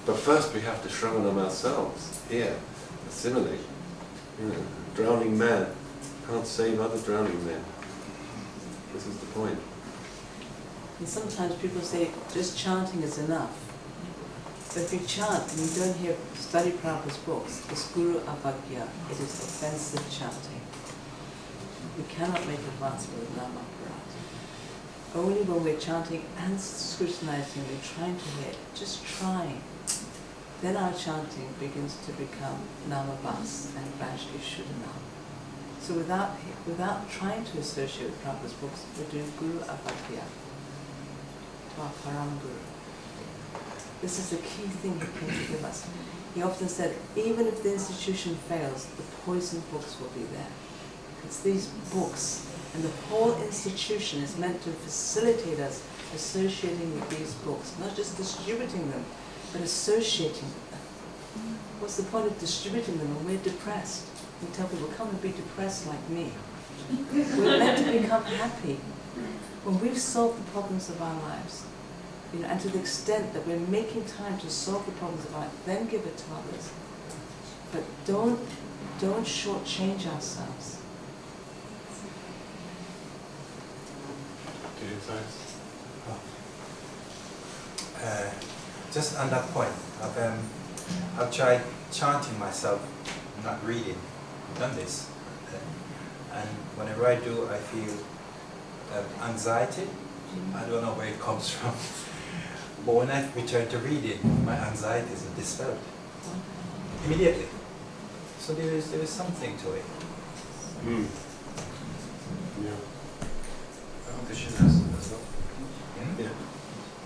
S1: But first we have to Shravanam ourselves, here, assimilate. You know, drowning man can't save other drowning men. This is the point.
S2: And sometimes people say, just chanting is enough. But if you chant and you don't hear, study Prabhupada's books, it's Guru Avagya, it is offensive chanting. We cannot make advancement with Nama Parat. Only when we're chanting and scrutinizing, we're trying to hear, just trying, then our chanting begins to become Nama Bas and gradually Shuddhanam. So without trying to associate with Prabhupada's books, we're doing Guru Avagya. Our Param Guru. This is the key thing he came to give us. He often said, even if the institution fails, the poison books will be there. It's these books, and the whole institution is meant to facilitate us associating with these books, not just distributing them, but associating with them. What's the point of distributing them when we're depressed? We tell people, come and be depressed like me. We're meant to become happy. When we've solved the problems of our lives, you know, and to the extent that we're making time to solve the problems of our life, then give it to others. But don't shortchange ourselves.
S1: Do you guys?
S3: Just on that point, I've tried chanting myself, not reading. I've done this. And whenever I do, I feel anxiety. I don't know where it comes from. But when I return to reading, my anxiety is dispelled immediately. So there is something to it.
S1: Yeah.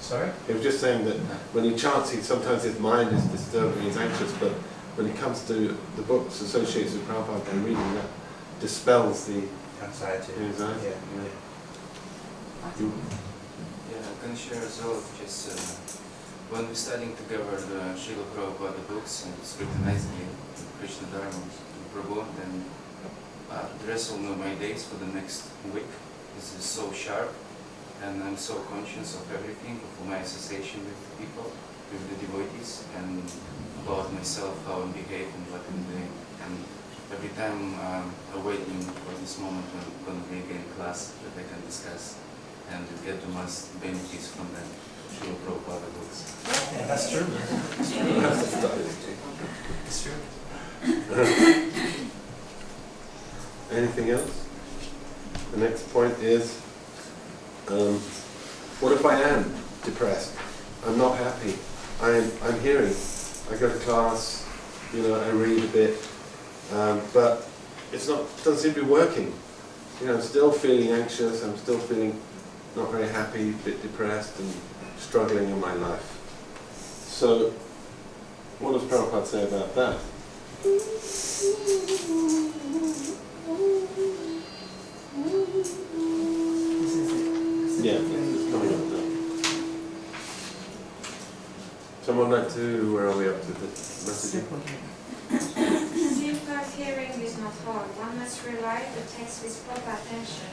S3: Sorry?
S1: He was just saying that when he chants, sometimes his mind is disturbed and he's anxious, but when it comes to the books associated with Prabhupada and reading, that dispels the
S3: Anxiety.
S1: anxiety.
S3: Yeah.
S8: Yeah, I can share as well, just when we're studying together the Srila Prabhupada books and scrutinizing Krishna Dharma and Prabhu, then the rest will know my days for the next week. This is so sharp, and I'm so conscious of everything, of my association with people, with the devotees, and about myself, how I'm behaving, what I'm doing. And every time I'm waiting for this moment when I'm going to be again in class that I can discuss and get the most benefits from the Srila Prabhupada books.
S3: Yeah, that's true. It's true.
S1: Anything else? The next point is, what if I am depressed? I'm not happy. I'm hearing. I go to class, I read a bit, but doesn't seem to be working. I'm still feeling anxious. I'm still feeling not very happy, a bit depressed, and struggling in my life. So, what does Prabhupada say about that? Yeah, it's coming up now. Someone like to, where are we up to the message?
S9: Safeguard hearing is not hard. One must rely the text with proper attention.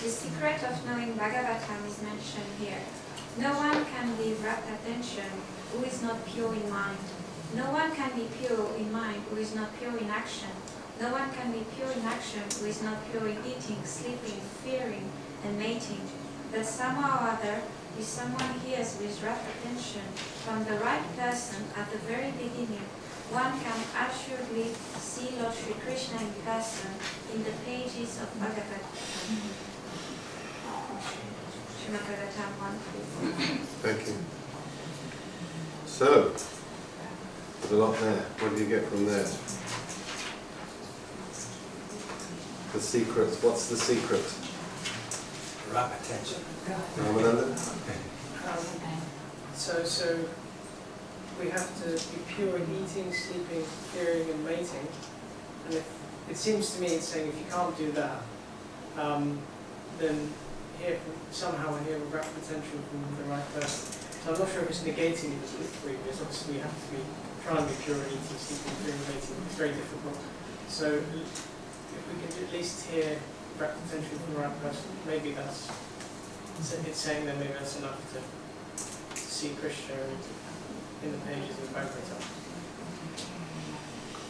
S9: The secret of knowing Bhagavatam is mentioned here. No one can give rapt attention who is not pure in mind. No one can be pure in mind who is not pure in action. No one can be pure in action who is not pure in eating, sleeping, fearing, and mating. But somehow or other, if someone hears with rapt attention from the right person at the very beginning, one can assuredly see Lord Sri Krishna in person in the pages of Bhagavatam. Srimad Bhagavatam 1:4.
S1: Thank you. So, there's a lot there. What do you get from there? The secret. What's the secret?
S3: Rapt attention.
S1: Ramananda?
S5: So we have to be pure in eating, sleeping, hearing, and mating. And it seems to me it's saying if you can't do that, then somehow we're here with rapt attention from the right person. So I'm not sure if it's negating the previous. Obviously, we have to be trying to be pure in eating, sleeping, hearing, and mating. It's very difficult. So if we can at least hear rapt attention from the right person, maybe it's saying that maybe that's enough to see Krishna in the pages of Bhagavatam.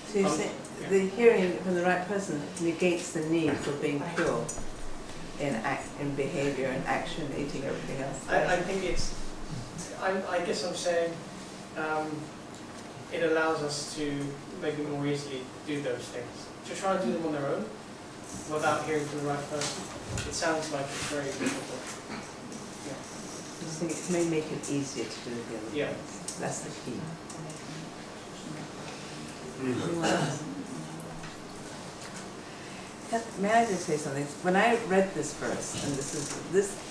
S2: So you say the hearing from the right person negates the need for being pure in behavior and action, eating, everything else.
S5: I think I guess I'm saying it allows us to maybe more easily do those things. To try and do them on their own without hearing from the right person, it sounds like it's very difficult.
S2: I just think it may make it easier to do the other
S5: Yeah.
S2: things. That's the key. May I just say something? When I read this verse, and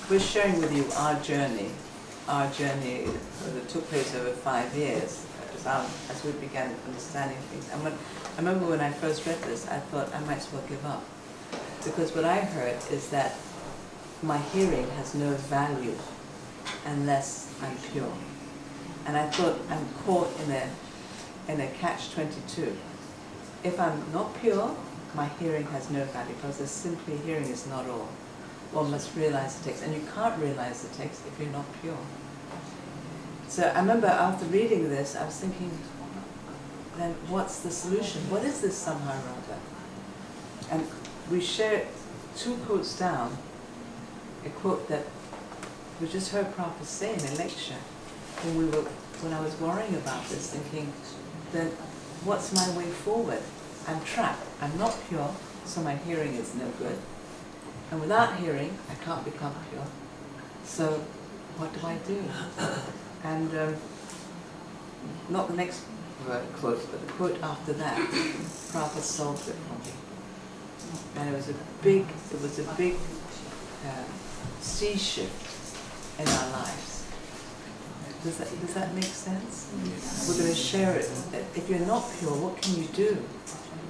S2: we're sharing with you our journey that took place over 5 years as we began understanding things. And I remember when I first read this, I thought I might as well give up, because what I heard is that my hearing has no value unless I'm pure, and I thought I'm caught in a catch-22. If I'm not pure, my hearing has no value, because there's simply hearing is not all. One must realize the text, and you can't realize the text if you're not pure. So I remember after reading this, I was thinking, then what's the solution? What is this somehow or other? And we share 2 quotes down, a quote that we just heard Prabhupada say in a lecture when I was worrying about this, thinking, then what's my way forward? I'm trapped. I'm not pure, so my hearing is no good. And without hearing, I can't become pure. So what do I do? And not the next quote, but the quote after that, Prabhupada solved it for me. And it was a big sea shift in our lives. Does that make sense? We're going to share it. If you're not pure, what can you do?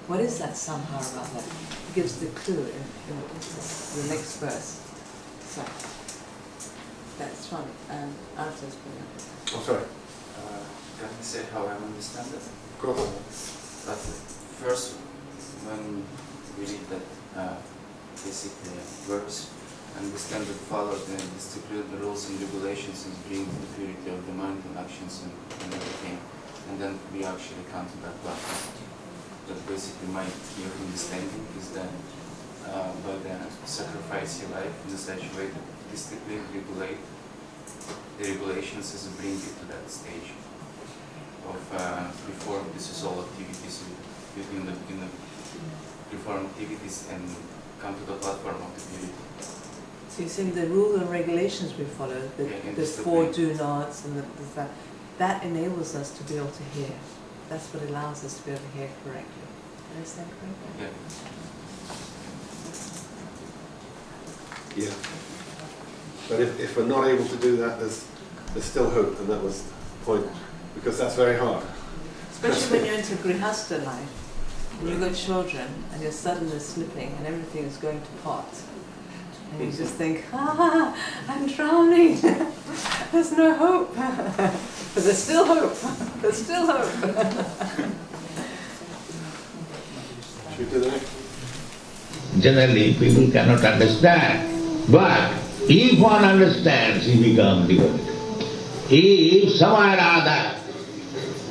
S2: What is that somehow or other? It gives the clue in the next verse. So, that's one. Arthur's brilliant.
S1: Oh, sorry.
S8: Can I say how I understand it?
S1: Go on.
S8: But first, when we read that basic verse, understand that follow the discipline, the rules and regulations is bring the purity of the mind and actions and everything, and then we actually come to that platform. That basically my clear understanding is that by the sacrifice your life in such a way that discipline, regulate the regulations is bring you to that stage of reform. This is all activities within the reform activities and come to the platform of the purity.
S2: So you're saying the rule and regulations we follow, the four do nots and that enables us to be able to hear. That's what allows us to be able to hear correctly. Did I understand correctly?
S1: Yeah. Yeah. But if we're not able to do that, there's still hope, and that was the point, because that's very hard.
S2: Especially when you're into grihasta life, and you've got children, and you're suddenly slipping, and everything is going to pot. And you just think, I'm drowning. There's no hope. But there's still hope. There's still hope.
S1: Should we do the next?
S12: Generally, people cannot understand. But if one understands, he becomes devotee. If somewhere or other,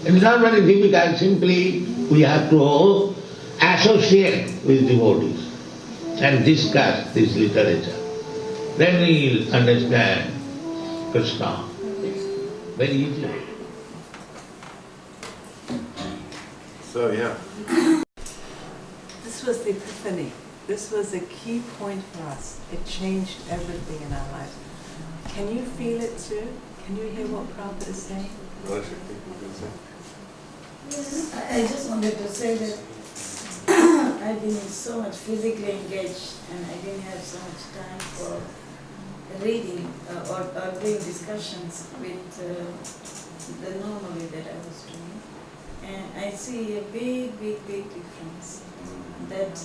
S12: it's not very difficult, simply we have to associate with devotees and discuss this literature. Then we will understand Krishna very easily.
S1: So, yeah.
S2: This was the epiphany. This was a key point for us. It changed everything in our lives. Can you feel it too? Can you hear what Prabhupada is saying?
S10: I just wanted to say that I've been so much physically engaged and I didn't have so much time for reading or doing discussions with the normally that I was doing. And I see a big difference. That,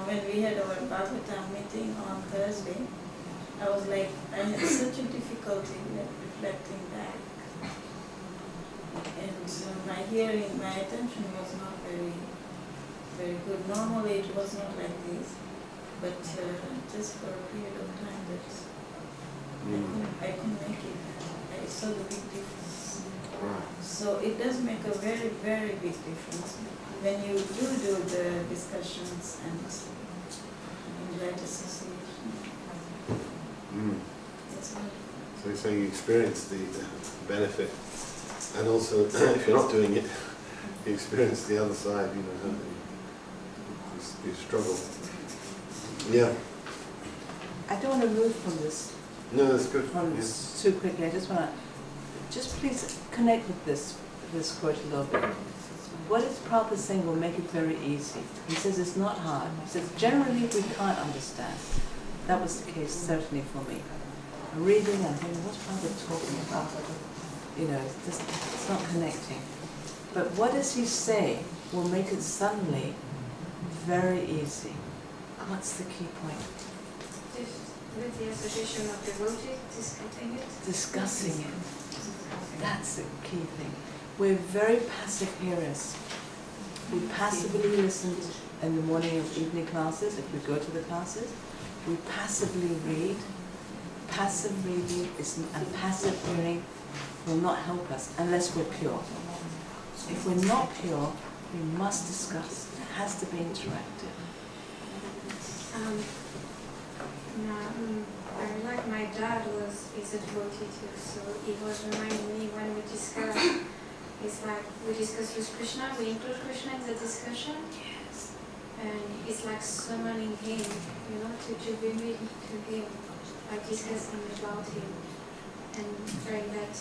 S10: when we had our Bhagavatam meeting on Thursday, I was like, I had such a difficulty reflecting back. And my hearing, my attention was not very good. Normally it was not like this, but just for a period of time that I couldn't make it. I saw the big difference. So it does make a very big difference when you do the discussions and in that association. That's wonderful.
S1: So you're saying you experience the benefit, and also if you're not doing it, you experience the other side, you struggle. Yeah.
S2: I don't want to move from this.
S1: No, that's good.
S2: Too quickly. I just want to, please connect with this quote a little bit. What is Prabhupada saying will make it very easy. He says it's not hard. He says generally we can't understand. That was the case certainly for me. I'm reading and thinking, what's Prabhupada talking about? It's not connecting. But what does he say will make it suddenly very easy? What's the key point?
S9: With the association of devotees, discussing it.
S2: That's the key thing. We're very passive hearers. We passively listen in the morning and evening classes, if we go to the classes. We passively read. Passive reading and passive hearing will not help us unless we're pure. If we're not pure, we must discuss. It has to be interactive.
S9: Like my dad is a devotee too, so he was reminding me when we discuss, it's like we discuss with Krishna, we include Krishna in the discussion. Yes. And it's like summoning him, to be with to him, like discussing about him. And during that,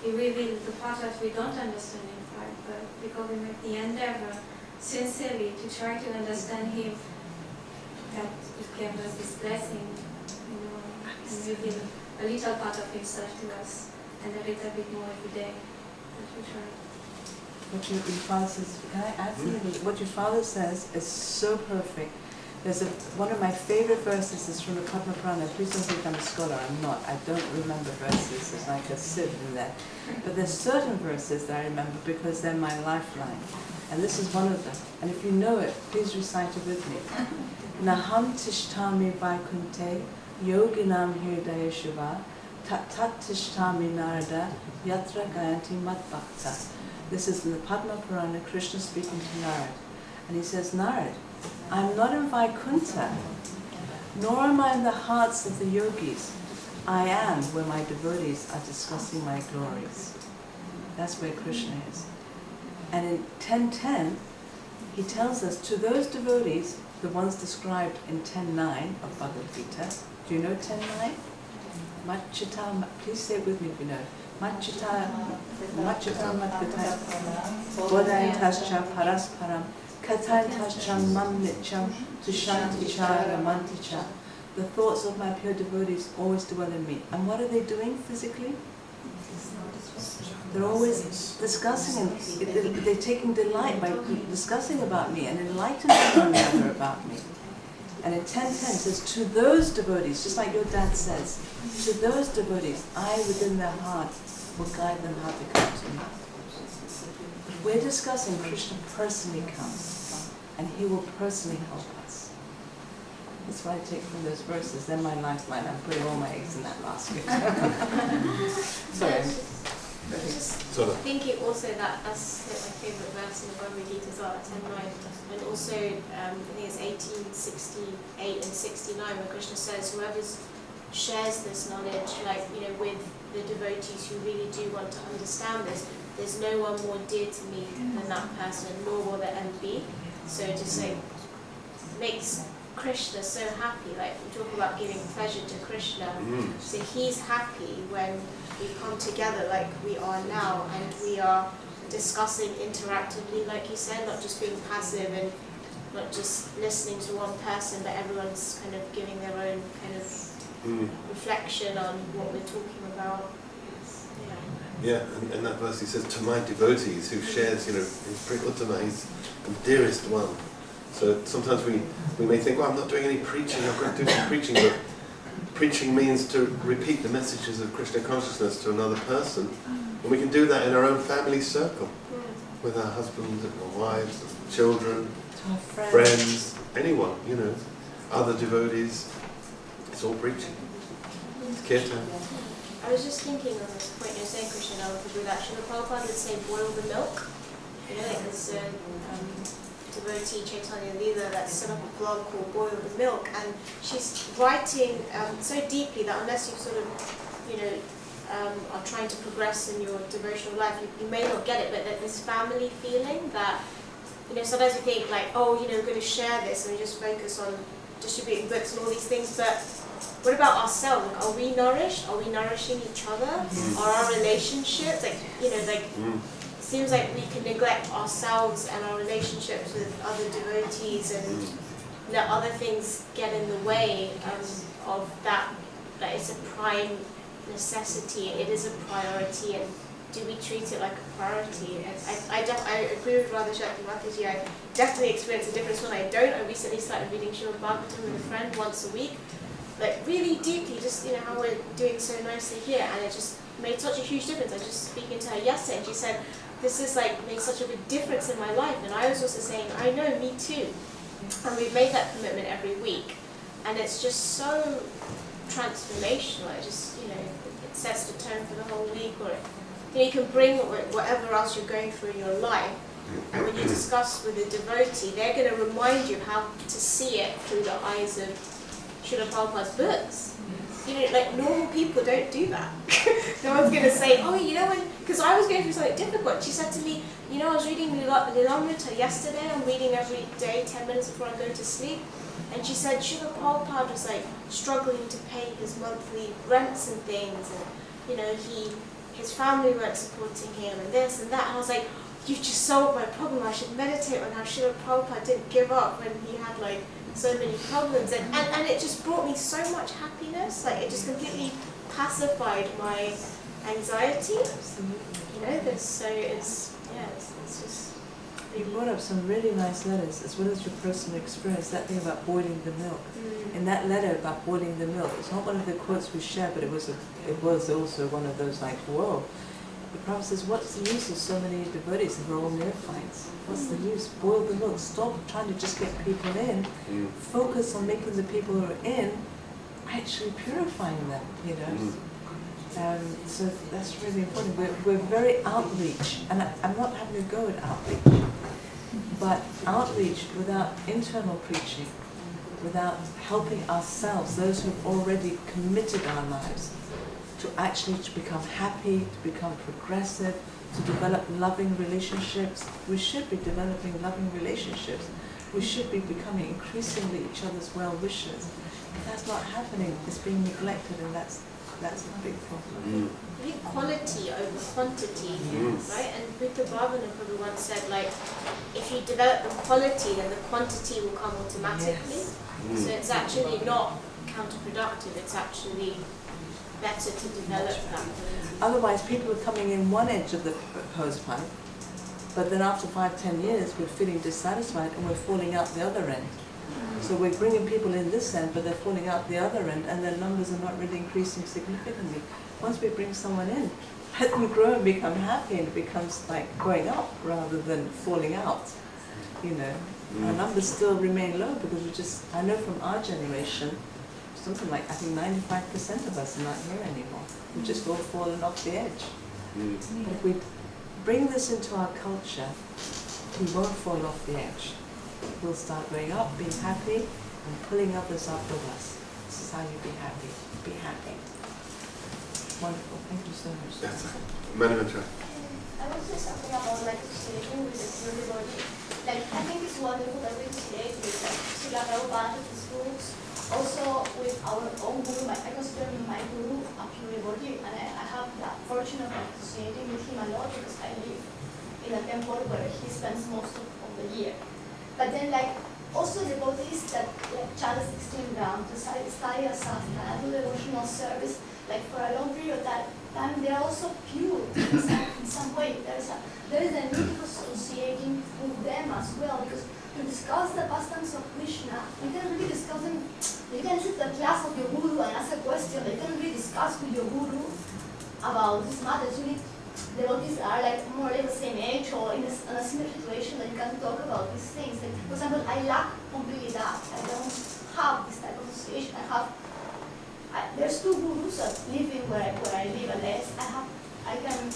S9: he revealed the part that we don't understand in fact, but because we make the endeavor sincerely to try to understand him, that it gave us this blessing, and reveal a little part of himself to us.
S6: and a little bit more every day. That will try.
S2: What your father says, can I add something? What your father says is so perfect. There's one of my favorite verses is from the Padma Purana. Please don't think I'm a scholar, I'm not. I don't remember verses, it's like a sieve in there. But there's certain verses that I remember because they're my lifeline. And this is one of them. And if you know it, please recite it with me. Naham tishtami vaikunte yoginam hirdaya shiva tat tishtami narada yatra gayanti madbhakta. This is in the Padma Purana, Krishna speaking to Narad. And he says, Narad, I'm not in Vaikuntha, nor am I in the hearts of the yogis. I am where my devotees are discussing my glories. That's where Krishna is. And in 10.10, he tells us, to those devotees, the ones described in 10.9 of Bhagavad Gita, do you know 10.9? Machita, please say it with me if you know. Machita matgata, bodhayantascha parasparam, katantascha mam nityam, tushanticha ramanticha. The thoughts of my pure devotees always dwell in me. And what are they doing physically? They're always discussing, and they're taking delight by discussing about me and enlightening one another about me. And in 10.10 it says, to those devotees, just like your dad says, to those devotees, I within their heart will guide them how to come to me. We're discussing, Krishna personally comes, and he will personally help us. That's what I take from those verses. They're my lifeline. I'm putting all my eggs in that basket. Sorry.
S9: I just thinking also that's my favourite verse in the Bhagavad Gita as well, 10.9, and also I think it's 18:68 and 69 where Krishna says, whoever shares this knowledge, like with the devotees who really do want to understand this, there's no one more dear to me than that person, nor will there ever be. So just like makes Krishna so happy. Like we talk about giving pleasure to Krishna, so he's happy when we come together like we are now, and we are discussing interactively, like you said, not just being passive and not just listening to one person, but everyone's kind of giving their own kind of reflection on what we're talking about.
S1: Yeah, and that verse he says, to my devotees, who shares, his Prikuttama, he's the dearest one. So sometimes we may think, well, I'm not doing any preaching, I've got to do some preaching, but preaching means to repeat the messages of Krishna consciousness to another person. And we can do that in our own family circle, with our husbands and our wives, and children, friends, anyone, other devotees. It's all preaching. It's kirtan.
S9: I was just thinking on this point you're saying, Krishna, now with that Srila Prabhupada would say boil the milk. Like this devotee Chaitanya Leela that set up a blog called Boil the Milk, and she's writing so deeply that unless you sort of, are trying to progress in your devotional life, you may not get it, but that this family feeling that, sometimes we think like, oh, we're going to share this and we just focus on distributing books and all these things, but what about ourselves? Like, are we nourished? Are we nourishing each other? Are our relationships, it seems like we can neglect ourselves and our relationships with other devotees and let other things get in the way of that it's a prime necessity, it is a priority, and do we treat it like a priority? I agree with Radha Shakti Mataji. I definitely experience a difference when I don't. I recently started reading Srimad Bhagavatam with a friend once a week, really deeply, just how we're doing so nicely here, and it just made such a huge difference. I was just speaking to her yesterday, and she said, this is made such a big difference in my life, and I was also saying, I know, me too. And we've made that commitment every week, and it's just so transformational. It just, it sets the tone for the whole week, or you can bring whatever else you're going through in your life, and when you discuss with a devotee, they're going to remind you how to see it through the eyes of Srila Prabhupada's books. Normal people don't do that. No one's going to say, oh, because I was going through something difficult. She said to me, I was reading Lilamrita yesterday. I'm reading every day, 10 minutes before I go to sleep. And she said, Srila Prabhupada was struggling to pay his monthly rents and things. And, his family weren't supporting him and this and that. And I was like, you just solved my problem. I should meditate on how Srila Prabhupada didn't give up when he had so many problems, and it just brought me so much happiness. It just completely pacified my anxiety.
S2: Absolutely.
S9: You know, so it's just.
S2: You brought up some really nice letters, as well as your personal experience, that thing about boiling the milk. In that letter about boiling the milk, it's not one of the quotes we share, but it was also one of those like, whoa. The Prabhupada says, what's the use of so many devotees if we're all neophytes? What's the use? Boil the milk. Stop trying to just get people in. Focus on making the people who are in actually purifying them, you know. So that's really important. We're very outreach, and I'm not having a go at outreach, but outreach without internal preaching, without helping ourselves, those who've already committed our lives, to actually become happy, to become progressive, to develop loving relationships. We should be developing loving relationships. We should be becoming increasingly each other's well-wishers. If that's not happening, it's being neglected, and that's a big problem.
S9: I think quality over quantity, right? And Buddha Bhavana probably once said, like, if you develop the quality, then the quantity will come automatically. So it's actually not counterproductive, it's actually better to develop that.
S2: Otherwise, people are coming in one edge of the hose pipe, but then after 5-10 years, we're feeling dissatisfied and we're falling out the other end. So we're bringing people in this end, but they're falling out the other end, and their numbers are not really increasing significantly. Once we bring someone in, let them grow and become happy, and it becomes like going up rather than falling out. You know, our numbers still remain low because I know from our generation, something like, I think 95% of us are not here anymore. We've just all fallen off the edge. But if we bring this into our culture, we won't fall off the edge. We'll start going up, being happy, and pulling others up with us. This is how you be happy. Be happy. Wonderful. Thank you so much.
S1: Yes. Manager.
S14: I want to say something about like association with the pure body. Like, I think it's wonderful that we associate with like Srila Prabhupada, his gurus. Also with our own guru. I consider my guru a pure body, and I have the fortune of associating with him a lot because I live in a temple where he spends most of the year. But then, like, also devotees that like chant 16 rounds, to study a sastra, do devotional service, like for a long period of time, they are also pure in some way. There is a need of associating with them as well, because to discuss the pastimes of Krishna, you can really discuss them. You can sit the class of your guru and ask a question. You can really discuss with your guru about these matters. You need devotees that are like more or less the same age or in a similar situation that you can talk about these things. Like, for example, I lack completely that. I don't have this type of association. There's two gurus that live in where I live, and you can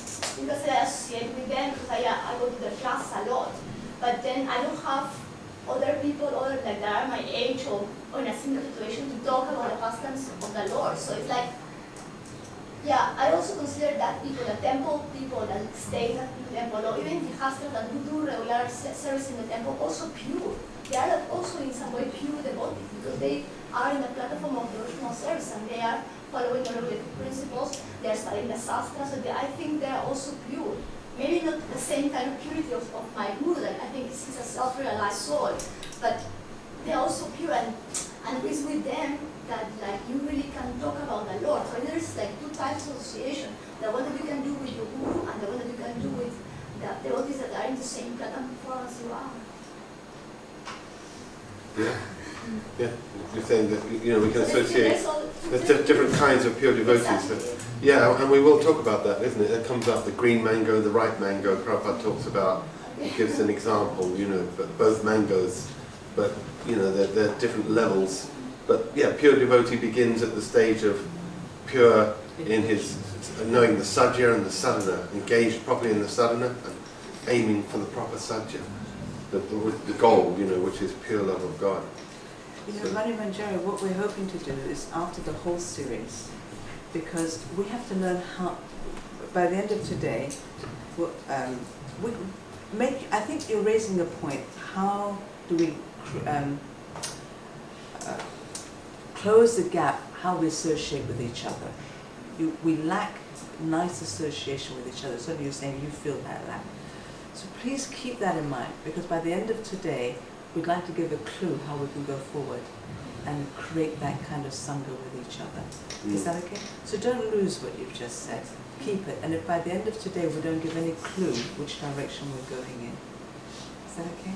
S14: say I associate with them because I go to their class a lot. But then I don't have other people that are my age or in a similar situation to talk about the pastimes of the Lord. So it's like, yeah, I also consider that people, the temple people that stay in the temple, or even the husbands that do regular service in the temple, also pure. They are also in some way pure devotees because they are in the platform of devotional service and they are following the regulative principles. They are studying the sastra, so I think they are also pure. Maybe not the same kind of purity of my guru, like I think he's a self-realized soul, but they are also pure, and it's with them that like you really can talk about the Lord. So there's like two types of association: the one that you can do with your guru, and the one that you can do with the devotees that are in the same platform as you are.
S1: Yeah, you're saying that we can associate. There's different kinds of pure devotees.
S14: Exactly.
S1: Yeah, and we will talk about that, isn't it? It comes up the green mango, the ripe mango. Prabhupada talks about. He gives an example. But both mangoes, but they're different levels. But yeah, pure devotee begins at the stage of pure in his knowing the sadhya and the sadhana, engaged properly in the sadhana and aiming for the proper sadhya, the goal, which is pure love of God.
S2: Mani Manjari, what we're hoping to do is after the whole series, because we have to learn how, by the end of today, I think you're raising a point, how do we close the gap, how we associate with each other. We lack nice association with each other. So you're saying you feel that lack. So please keep that in mind, because by the end of today, we'd like to give a clue how we can go forward. and create that kind of Sangha with each other. Is that okay? So don't lose what you've just said. Keep it. And if by the end of today we don't give any clue which direction we're going in, is that okay?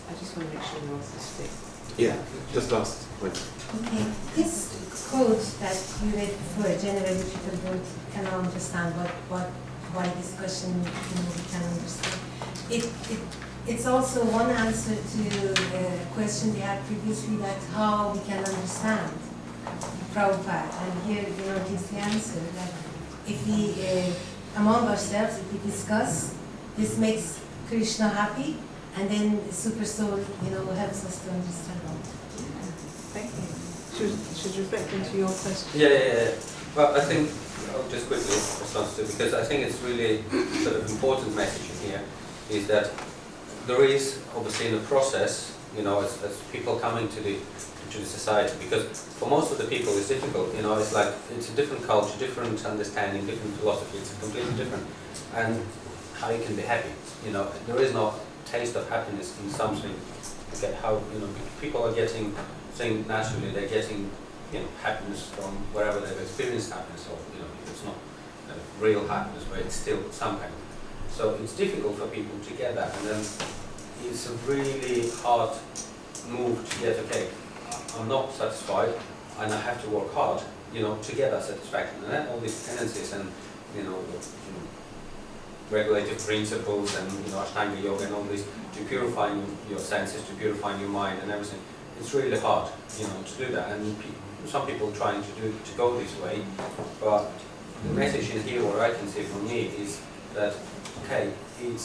S2: I just want to make sure we also stick.
S1: Yeah, just last point.
S11: Okay, this quote that you read before, generally people can understand why discussion we can understand. It's also one answer to a question we had previously, that how we can understand Prabhupada. And here, gives the answer that if we, among ourselves, if we discuss, this makes Krishna happy, and then Super Soul, helps us to understand.
S2: Thank you. Should reflect into your question.
S7: Yeah. Well, I think I'll just quickly respond to it, because I think it's really sort of important message in here is that there is obviously in the process, as people come into the society, because for most of the people it's difficult, it's like it's a different culture, different understanding, different philosophy, it's completely different, and how you can be happy, there is no taste of happiness in something. Okay, how people are getting things naturally, they're getting happiness from wherever they've experienced happiness, or it's not real happiness, but it's still some kind. So it's difficult for people to get that, and then it's a really hard move to get, okay, I'm not satisfied and I have to work hard, to get that satisfaction. And then all these tendencies and, regulative principles and, Ashtanga yoga and all this, to purifying your senses, to purifying your mind and everything, it's really hard, to do that. And some people trying to go this way, but the message in here, what I can say from me is that, okay, you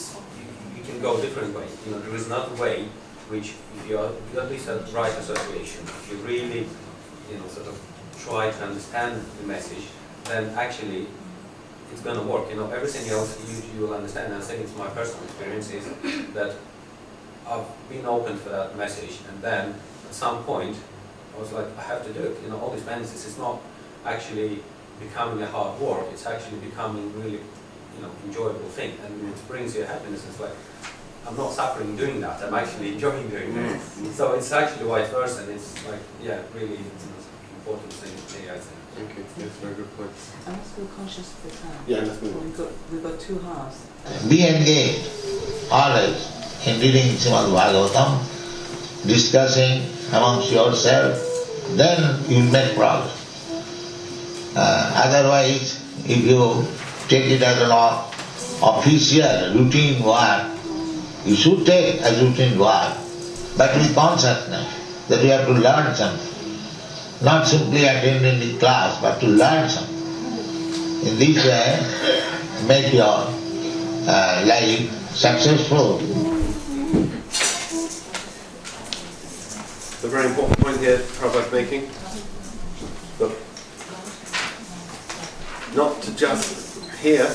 S7: can go a different way. There is another way which, if you at least have the right association, if you really, sort of try to understand the message, then actually it's going to work. Everything else you will understand. And I think it's my personal experience is that I've been open for that message, and then at some point I was like, I have to do it. All these benefits, it's not actually becoming a hard work. It's actually becoming really, enjoyable thing, and it brings you happiness. It's like, I'm not suffering doing that, I'm actually enjoying doing that. So it's actually vice versa, and it's like, really important thing I think.
S1: Thank you. Yes, very good point.
S2: I'm still conscious of the time.
S1: Yeah, let's move on.
S2: We've got 2 halves.
S12: Be engaged always in reading Srimad Bhagavatam, discussing amongst yourself, then you make progress. Otherwise, if you take it as an official, routine work, you should take as routine work, but with consciousness that you have to learn something. Not simply attending the class, but to learn something. In this way, make your life successful.
S1: The very important point here Prabhupada's making, look, not to just hear,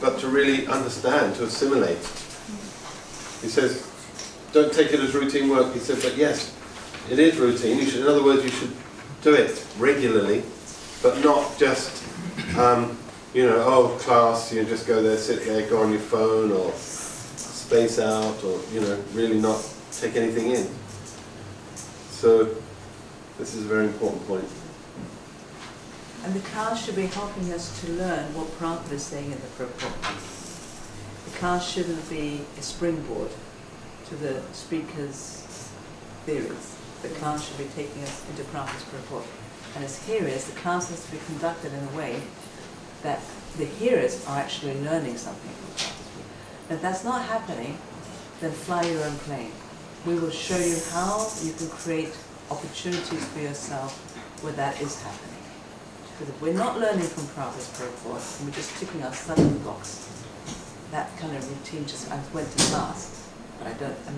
S1: but to really understand, to assimilate. He says, don't take it as routine work. He said, but yes, it is routine. In other words, you should do it regularly, but not just, class, just go there, sit there, go on your phone, or space out, or, really not take anything in. So, this is a very important point.
S2: And the class should be helping us to learn what Prabhupada is saying in the purport. The class shouldn't be a springboard to the speaker's theories. The class should be taking us into Prabhupada's purport. And as hearers, the class has to be conducted in a way that the hearers are actually learning something from Prabhupada. If that's not happening, then fly your own plane. We will show you how you can create opportunities for yourself where that is happening. Because if we're not learning from Prabhupada's purport, and we're just ticking our study box, that kind of routine just, I went to class, but I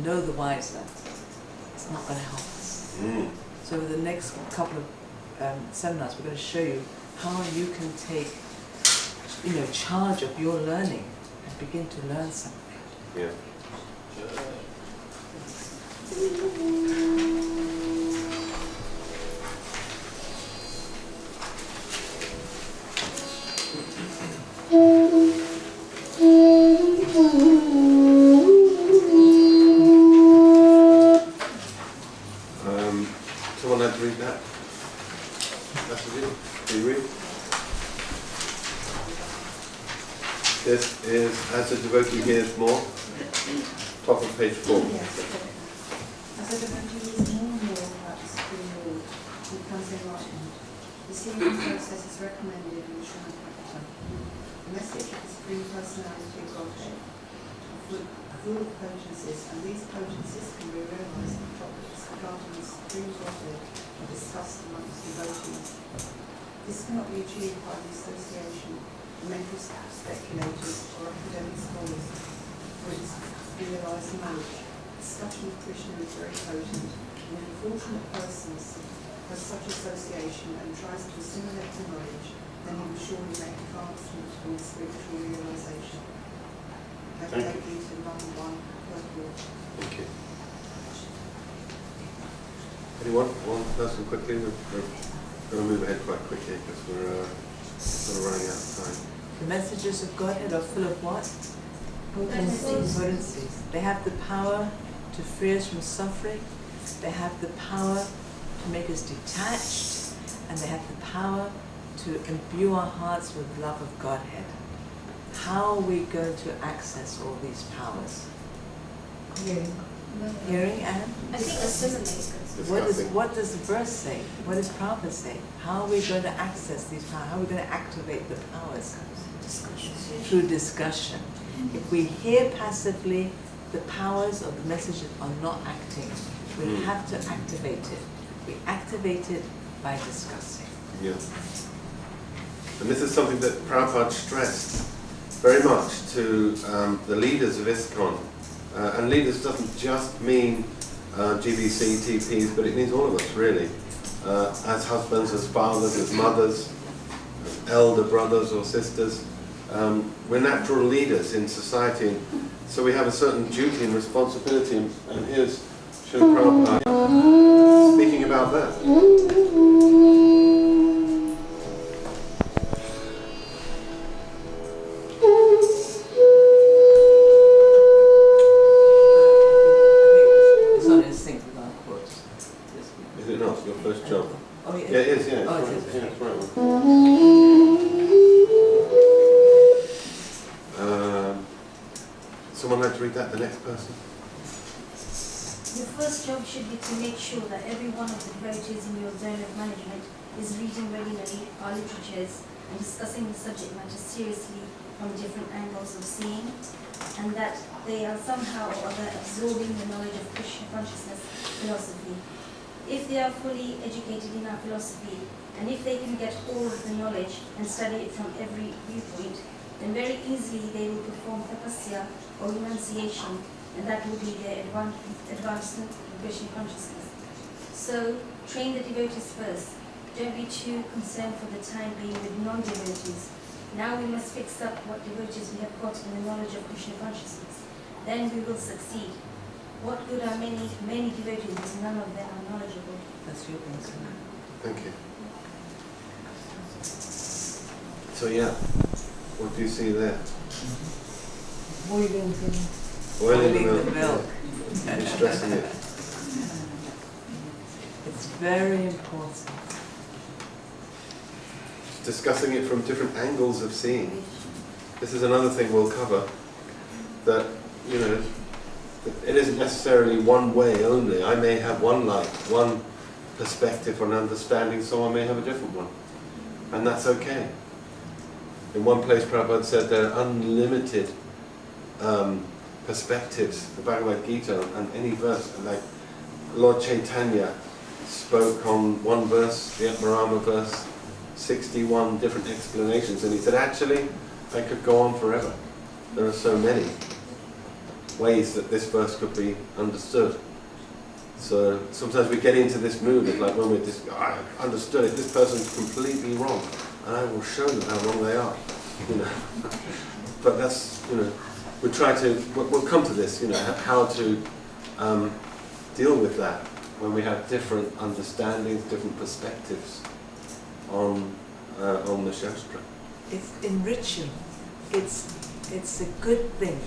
S2: know the wiser, it's not going to help us. So over the next couple of seminars, we're going to show you how you can take, charge of your learning and begin to learn something.
S1: Yeah. passages. Do you read? This is As the Devotee Hears More, top of page 4.
S15: As a devotee is more and more about the Supreme Lord, he becomes enlightened. The seeing process is recommended in the Sanga Practice. The message of the Supreme Personality of Godhead are full of potencies, and these potencies can be realized in topics regarding the Supreme Godhead and discussed amongst devotees. This cannot be achieved by the association of mental speculators or academic scholars for its realized knowledge. Discussion of Krishna is very potent, and if a fortunate person has such association and tries to assimilate the knowledge, then he will surely make advancement towards spiritual realization. Bhagavad Gita 1:1,
S1: Thank you. Anyone? One person quickly? We're going to move ahead quite quickly because we're sort of running out of time.
S2: The messages of Godhead are full of what? Potencies. They have the power to free us from suffering. They have the power to make us detached, and they have the power to imbue our hearts with love of Godhead. How are we going to access all these powers? Hearing and?
S9: I think assimilate.
S2: What does the verse say? What does Prabhupada say? How are we going to access these powers? How are we going to activate the powers? Through discussion. If we hear passively, the powers of the messages are not acting. We have to activate it. We activate it by discussing.
S1: Yeah. And this is something that Prabhupada stressed very much to the leaders of ISKCON. And leaders doesn't just mean GBC, TPs, but it means all of us really. As husbands, as fathers, as mothers, as elder brothers or sisters. We're natural leaders in society, so we have a certain duty and responsibility. And here's Srila Prabhupada speaking about that.
S2: It's not in sync with our quotes.
S1: Is it not? Your first job?
S2: Oh, yeah.
S1: Yeah, it is, yeah.
S2: Oh,
S1: It's
S2: it
S1: right.
S2: is.
S1: Yeah, it's right one. Someone like to read that, the next person?
S6: Your first job should be to make sure that every one of the devotees in your zone of management is reading regularly our literatures and discussing the subject matter seriously from different angles of seeing, and that they are somehow or other absorbing the knowledge of Krishna consciousness philosophy. If they are fully educated in our philosophy, and if they can get all of the knowledge and study it from every viewpoint, then very easily they will perform tapasya or renunciation, and that will be their advancement in Krishna consciousness. So, train the devotees first. Don't be too concerned for the time being with non-devotees. Now we must fix up what devotees we have got in the knowledge of Krishna consciousness. Then we will succeed. What good are many devotees if none of them are knowledgeable?
S2: That's your concern.
S1: Thank you. So yeah, what do you see there?
S11: Boiling the
S1: Boiling
S2: the
S1: milk.
S2: milk.
S1: Yeah. You're stressing it.
S2: It's very important.
S1: Discussing it from different angles of seeing. This is another thing we'll cover, that, you know, it isn't necessarily one way only. I may have one light, one perspective on understanding, someone may have a different one. And that's okay. In one place Prabhupada said there are unlimited perspectives, the Bhagavad Gita and any verse. Like Lord Chaitanya spoke on one verse, the Atmarama verse, 61 different explanations, and he said actually I could go on forever. There are so many ways that this verse could be understood. So sometimes we get into this mood of like when we're just, I understood it, this person's completely wrong, and I will show them how wrong they are, you know. But that's, you know, we try to, we'll come to this, you know, how to deal with that when we have different understandings, different perspectives on the Shastra.
S2: It's enriching. It's a good thing.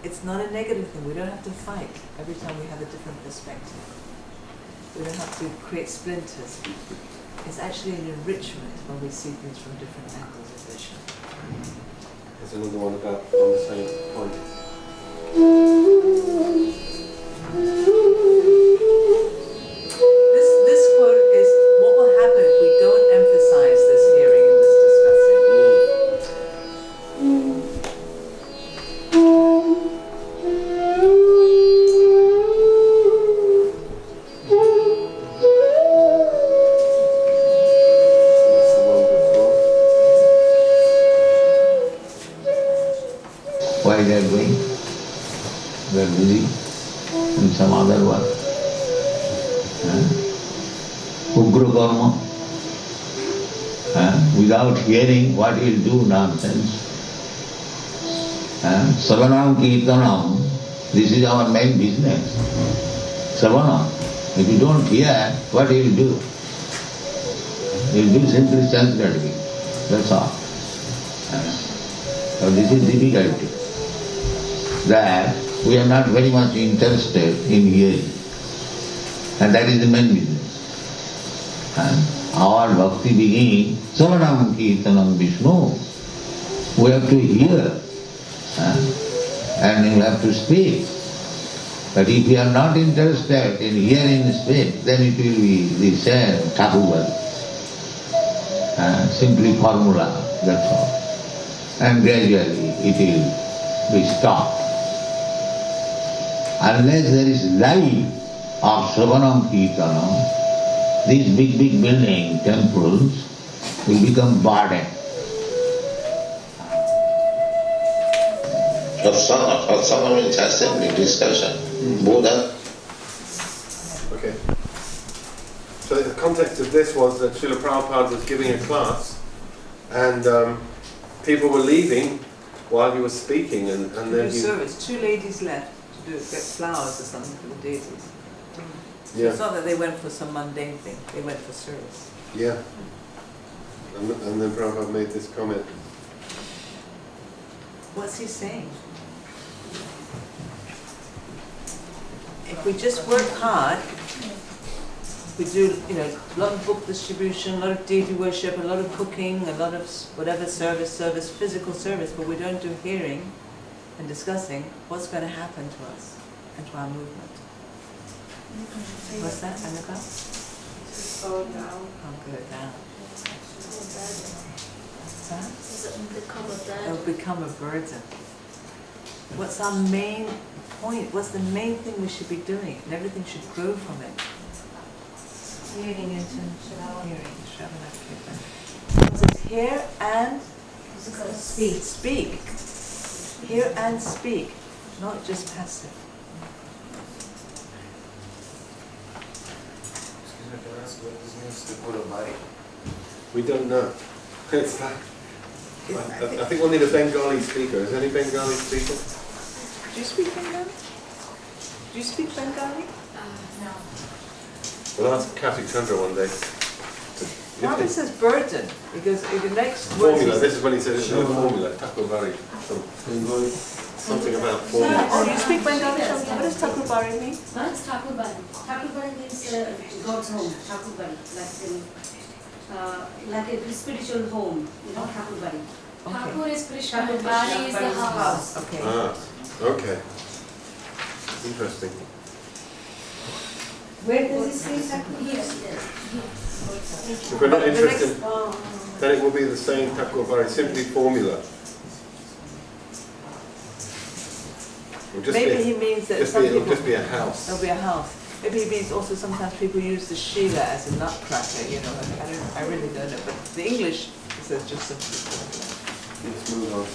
S2: It's not a negative thing. We don't have to fight every time we have a different perspective. We don't have to create splinters. It's actually an enrichment when we see things from different angles of vision.
S1: There's another one about on the same point.
S2: This quote is what will happen if we don't emphasize this hearing and this discussing.
S12: Why they are going? They are busy in some other work. Ugra karma. Without hearing, what will do? Nonsense. Savanam Kirtanam, this is our main business. Savanam. If you don't hear, what will you do? You will do simply sense-gratifying. That's all. So this is difficulty. That we are not very much interested in hearing. And that is the main business. Our bhakti begins, Savanam Kirtanam Vishnu. We have to hear and you have to speak. But if you are not interested in hearing speech, then it will be the same Thakurvadi. Simply formula, that's all. And gradually it will be stopped. Unless there is life of Savanam Kirtanam, these big building temples will become burden. Satsanga means assembly, discussion, Buddha.
S1: Okay. So the context of this was that Srila Prabhupada was giving a class and people were leaving while he was speaking and then he...
S2: service. 2 ladies left to get flowers or something for the deities.
S1: Yeah.
S2: It's not that they went for some mundane thing, they went for service.
S1: Yeah. And then Prabhupada made this comment.
S2: What's he saying? If we just work hard, we do, a lot of book distribution, a lot of deity worship, a lot of cooking, a lot of whatever service, physical service, but we don't do hearing and discussing, what's going to happen to us and to our movement? What's that, Annabelle?
S5: Go down.
S2: I'll go down. Huh? It'll become a burden. What's our main point? What's the main thing we should be doing? And everything should grow from it. Hearing and hearing. It says hear and speak. Hear and speak, not just passive.
S3: Excuse me, can I ask what this means to put a body?
S1: We don't know. It's like, I think we'll need a Bengali speaker. Is there any Bengali speaker?
S2: Do you speak Bengali? Do you speak Bengali?
S9: No.
S1: We'll ask Kartik Chandra one day.
S2: Why this says burden? Because in the next
S1: Formula, this is when he says it's no formula, Thakurvadi. Something about formula.
S2: Oh, you speak Bengali? What does Thakurvadi mean?
S6: It's Thakurbari. Thakurbari means God's home. Thakurbari, like a spiritual home. Thakurbari.
S9: Thakur is Krishna, Bari is the house.
S2: Okay.
S1: Okay. Interesting.
S11: Where does it say Thakurbari?
S1: If we're not interested, then it will be the same Thakurvadi, simply formula.
S2: Maybe he means that some people...
S1: It'll just be a house.
S2: There'll be a house. Maybe he means also sometimes people use the Sheila as a nutcracker, I really don't know, but the English says just simply formula.
S1: Let's move on.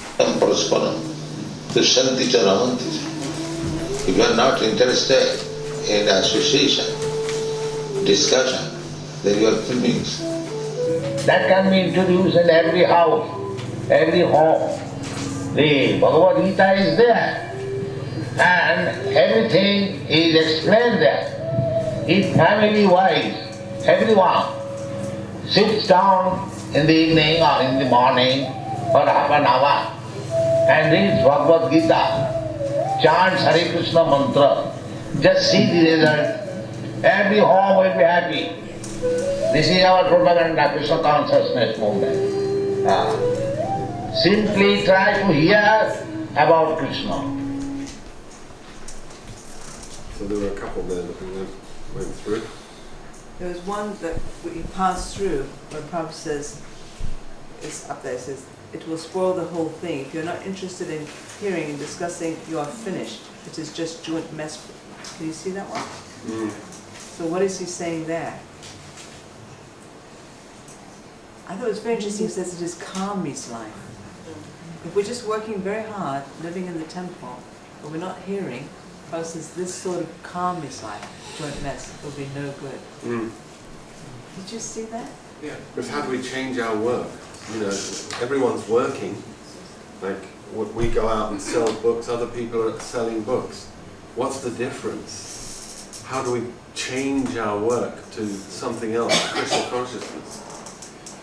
S12: If you are not interested in association, discussion, then you are filmings. That can be introduced in every house, every home. The Bhagavad Gita is there. And everything is explained there. If family-wise, everyone sits down in the evening or in the morning for half an hour and reads Bhagavad Gita, chants Hare Krishna mantra, just see the result. Every home will be happy. This is our propaganda, Krishna consciousness movement. Simply try to hear about Krishna.
S1: So there were a couple there that we went through.
S2: There was one that we passed through where Prabhupada says, it's up there, it says, it will spoil the whole thing. If you're not interested in hearing and discussing, you are finished. It is just joint mess. Can you see that one? So what is he saying there? I thought it was very interesting. He says it is karmi's life. If we're just working very hard, living in the temple, but we're not hearing, Prabhupada says this sort of karmi's life, joint mess, will be no good. Did you see that?
S1: Yeah. Because how do we change our work? You know, everyone's working. Like, we go out and sell books, other people are selling books. What's the difference? How do we change our work to something else, Krishna consciousness?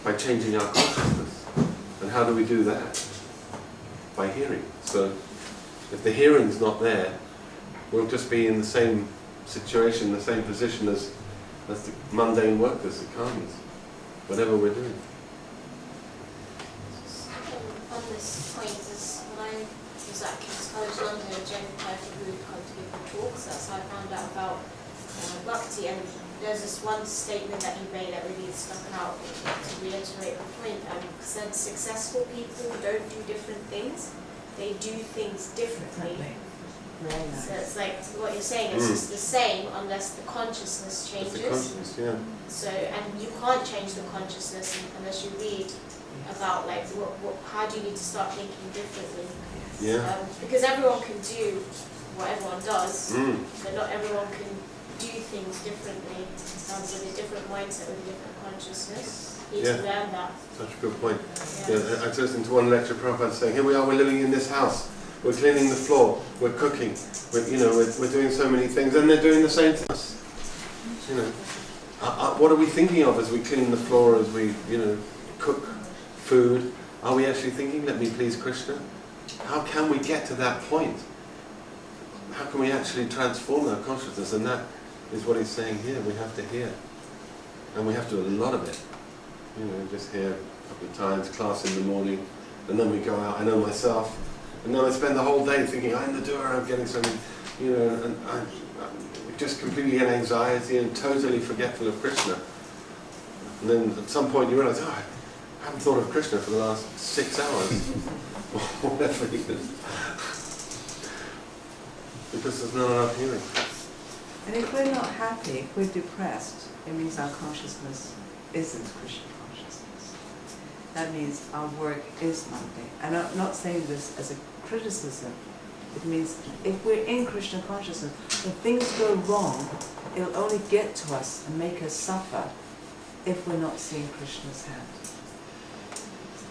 S1: By changing our consciousness. And how do we do that? By hearing. So, if the hearing's not there, we'll just be in the same situation, the same position as the mundane workers, the karmis, whatever we're doing.
S9: On this point, when I was at King's College London, a Jen Piper who would come to give the talks, that's how I found out about Bhakti, and there's this one statement that he made that really stuck out to reiterate the point. Said successful people don't do different things, they do things differently.
S2: Very nice.
S9: So it's like what you're saying, it's just the same unless the consciousness changes.
S1: It's the consciousness, yeah.
S9: So, and you can't change the consciousness unless you read about like how do you need to start thinking differently.
S1: Yeah.
S9: Because everyone can do what everyone does, but not everyone can do things differently with a different mindset, with a different consciousness. You need to learn that.
S1: Such a good point. Yeah, I was listening to one lecture, Prabhupada saying, here we are, we're living in this house. We're cleaning the floor, we're cooking, we're doing so many things, and they're doing the same things. You know, what are we thinking of as we clean the floor, as we, cook food? Are we actually thinking, let me please Krishna? How can we get to that point? How can we actually transform our consciousness? And that is what he's saying here. We have to hear. And we have to do a lot of it. Just hear a couple of times, class in the morning, and then we go out. I know myself. And then I spend the whole day thinking, I'm the doer, I'm getting something, and I'm just completely in anxiety and totally forgetful of Krishna. And then at some point you realize, I haven't thought of Krishna for the last 6 hours. Or whatever it is. Because there's not enough hearing.
S2: And if we're not happy, if we're depressed, it means our consciousness isn't Krishna consciousness. That means our work is mundane. And I'm not saying this as a criticism. It means if we're in Krishna consciousness, when things go wrong, it'll only get to us and make us suffer if we're not seeing Krishna's hand.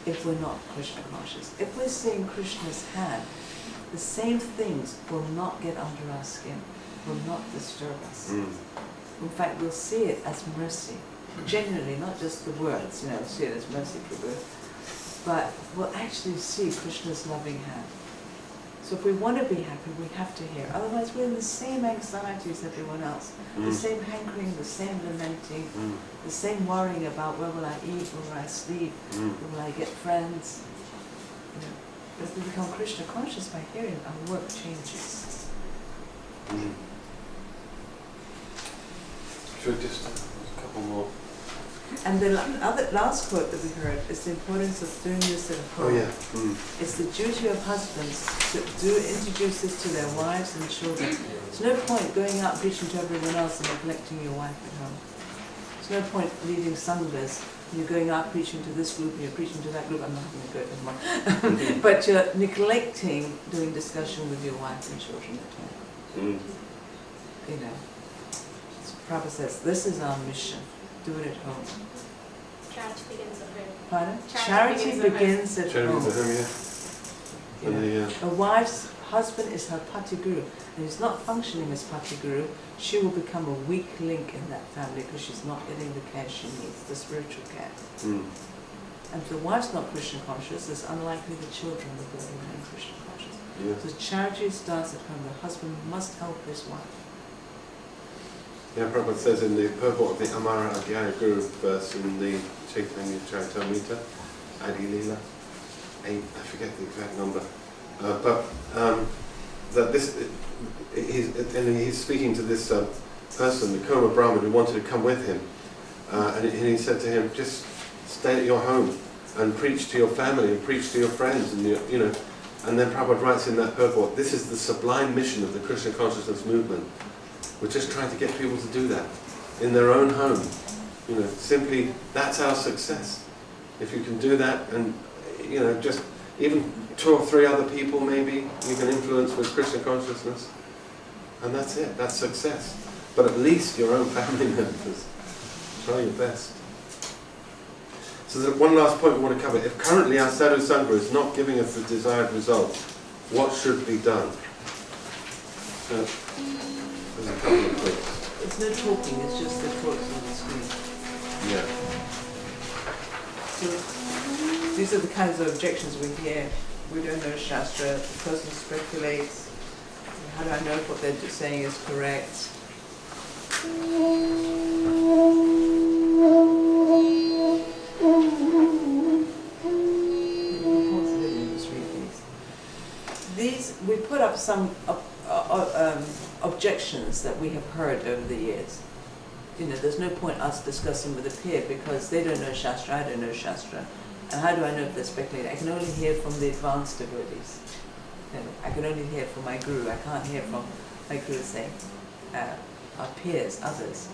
S2: If we're not Krishna conscious. If we're seeing Krishna's hand, the same things will not get under our skin, will not disturb us. In fact, we'll see it as mercy. Genuinely, not just the words, see it as mercy, Prabhu, but we'll actually see Krishna's loving hand. So if we want to be happy, we have to hear. Otherwise, we're in the same anxiety as everyone else, the same hankering, the same lamenting, the same worrying about where will I eat, where will I sleep, where will I get friends. But if we become Krishna conscious by hearing, our work changes.
S1: Should just a couple more.
S2: And the last quote that we heard is the importance of doing this at home.
S1: Oh yeah.
S2: It's the duty of husbands to introduce this to their wives and children. There's no point going out preaching to everyone else and neglecting your wife at home. There's no point leading sanghas. You're going out preaching to this group and you're preaching to that group. I'm not going to go to anymore. But you're neglecting doing discussion with your wife and children at home. So Prabhupada says, this is our mission. Do it at home.
S9: Charity begins at home.
S2: Pardon? Charity begins at home.
S1: Charity at home,
S2: A wife's husband is her pati guru, and he's not functioning as pati guru. She will become a weak link in that family because she's not getting the care she needs, the spiritual care. And if the wife's not Krishna conscious, it's unlikely the children will remain Krishna conscious. So charity starts at home. The husband must help his wife.
S1: Yeah, Prabhupada says in the purport of the Amara Adhyaya Guru verse in the Chaitanya Charitamrita, Adi Leela, I forget the exact number, that this, he's speaking to this person, the Kurma Brahmin, who wanted to come with him, and he said to him, just stay at your home and preach to your family and preach to your friends, and you know. And then Prabhupada writes in that purport, this is the sublime mission of the Krishna consciousness movement. We're just trying to get people to do that in their own home. You know, simply, that's our success. If you can do that, and you know, just even 2 or 3 other people maybe you can influence with Krishna consciousness, and that's it. That's success. But at least your own family members. Try your best. So there's one last point we want to cover. If currently our Sadhu Sangha is not giving us the desired result, what should be done? So, there's a couple of points.
S2: It's no talking, it's just the thoughts on the screen.
S1: Yeah.
S2: So these are the kinds of objections we hear. We don't know Shastra, the person speculates. How do I know if what they're saying is correct? We put up some objections that we have heard over the years. You know, there's no point us discussing with a peer because they don't know Shastra, I don't know Shastra. And how do I know if they're speculating? I can only hear from the advanced devotees. You know, I can only hear from my guru. I can't hear from my guru saying our peers, others.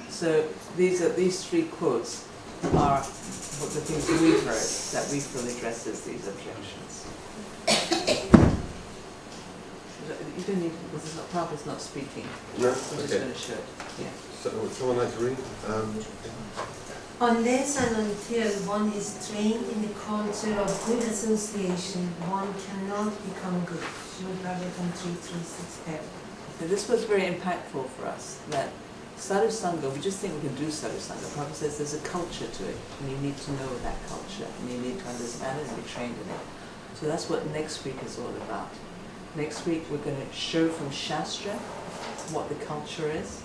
S2: So these 3 quotes are what the things we've heard that we feel addresses these objections. You don't need, because Prabhupada's not speaking.
S1: No?
S2: We're just
S1: Okay.
S2: going to show it. Yeah.
S1: So, would someone like to read?
S11: Unless and until one is trained in the culture of good association, one cannot become good. Srimad Bhagavatam 3.3.6.
S2: Now, this was very impactful for us, that Sadhu Sangha, we just think we can do Sadhu Sangha. Prabhupada says there's a culture to it, and you need to know that culture, and you need to understand it and be trained in it. So that's what next week is all about. Next week we're going to show from Shastra what the culture is,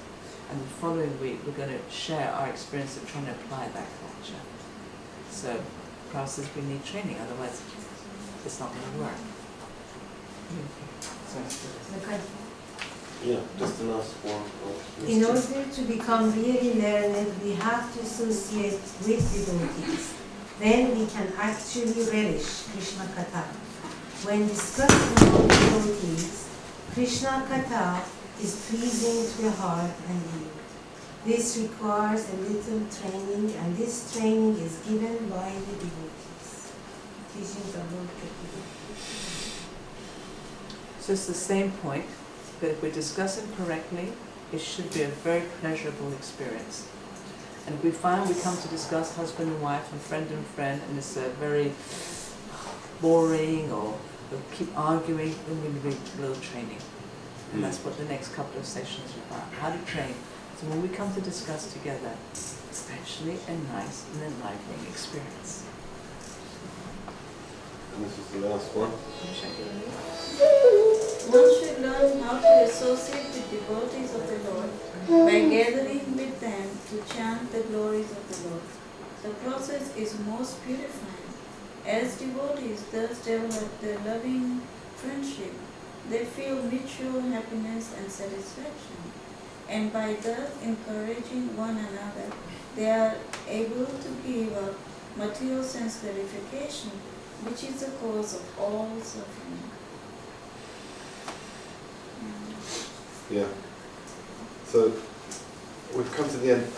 S2: and the following week we're going to share our experience of trying to apply that culture. So Prabhupada says we need training, otherwise it's not going to work.
S1: Yeah, just the last one.
S11: In order to become really learned, we have to associate with devotees. Then we can actually relish Krishna Katha. When discussing among devotees, Krishna Katha is pleasing to the heart and ear. This requires a little training, and this training is given by the devotees. Teachings of Lord Krishna.
S2: So it's the same point, that if we're discussing correctly, it should be a very pleasurable experience. And if we find we come to discuss husband and wife and friend, and it's very boring or we keep arguing, then we need a little training. And that's what the next couple of sessions are about, how to train. So when we come to discuss together, it's actually a nice and enlightening experience.
S1: And this is the last one.
S10: One should learn how to associate with devotees of the Lord by gathering with them to chant the glories of the Lord. The process is most purifying. As devotees thus develop their loving friendship, they feel mutual happiness and satisfaction. And by thus encouraging one another, they are able to give up material sense gratification, which is the cause of all suffering.
S1: Yeah. So we've come to the end.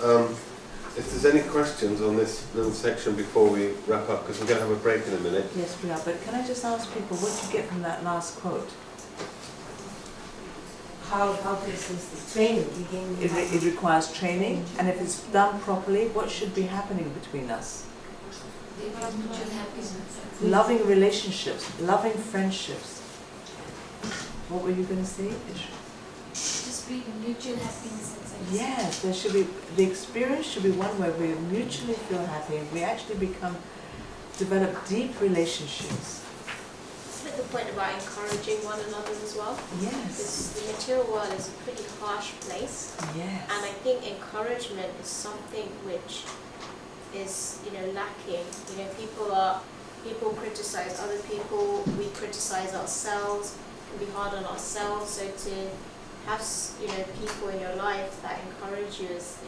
S1: If there's any questions on this little section before we wrap up, because we're going to have a break in a minute.
S2: Yes, we are. But can I just ask people, what did you get from that last quote?
S11: How to assist the training begin.
S2: It requires training, and if it's done properly, what should be happening between us? Loving relationships, loving friendships. What were you going to say?
S9: Just be mutual happiness and satisfaction.
S2: Yes, there should be, the experience should be one where we mutually feel happy and we actually develop deep relationships.
S9: the point about encouraging one another as well.
S2: Yes.
S9: Because the material world is a pretty harsh place.
S2: Yes.
S9: And I think encouragement is something which is, lacking. People criticize other people, we criticize ourselves, can be hard on ourselves. So to have, people in your life that encourage you it's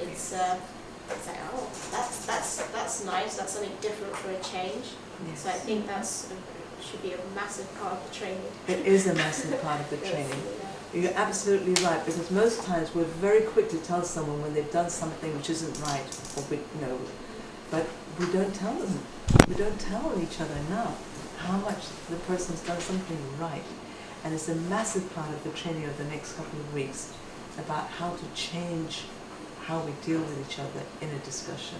S9: like, oh, that's nice. That's something different for a change.
S2: Yes.
S9: So I think should be a massive part of the training.
S2: It is a massive part of the training. You're absolutely right, because most times we're very quick to tell someone when they've done something which isn't right, or but we don't tell them. We don't tell each other enough how much the person's done something right. And it's a massive part of the training of the next couple of weeks about how to change how we deal with each other in a discussion,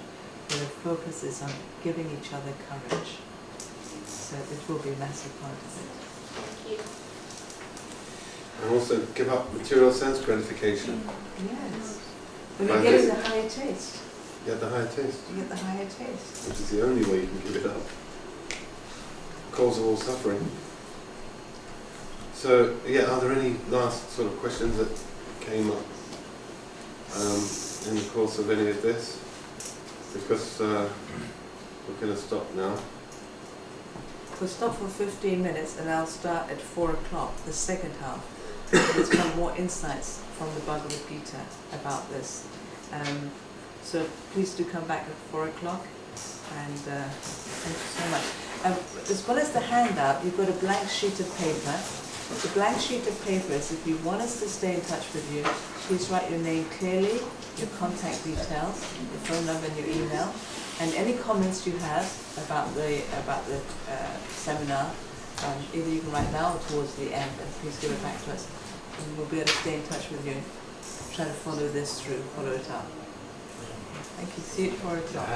S2: where the focus is on giving each other courage. So it will be a massive part of it.
S9: Thank you.
S1: And also give up material sense gratification.
S2: Yes. When you're getting the higher taste.
S1: Get the higher taste.
S2: You get the higher taste.
S1: Which is the only way you can give it up. Cause of all suffering. So, are there any last sort of questions that came up in the course of any of this? Because we're going to stop now.
S2: We'll stop for 15 minutes and I'll start at 4 o'clock, the second half. There's some more insights from the Bhagavad Gita about this. So please do come back at 4 o'clock, and thank you so much. As well as the handout, you've got a blank sheet of paper. The blank sheet of paper is if you want us to stay in touch with you, please write your name clearly, your contact details, your phone number and your email, and any comments you have about the seminar, either you can write now or towards the end, and please give it back to us. And we'll be able to stay in touch with you, try to follow this through, follow it up. Thank you. See you at 4 o'clock.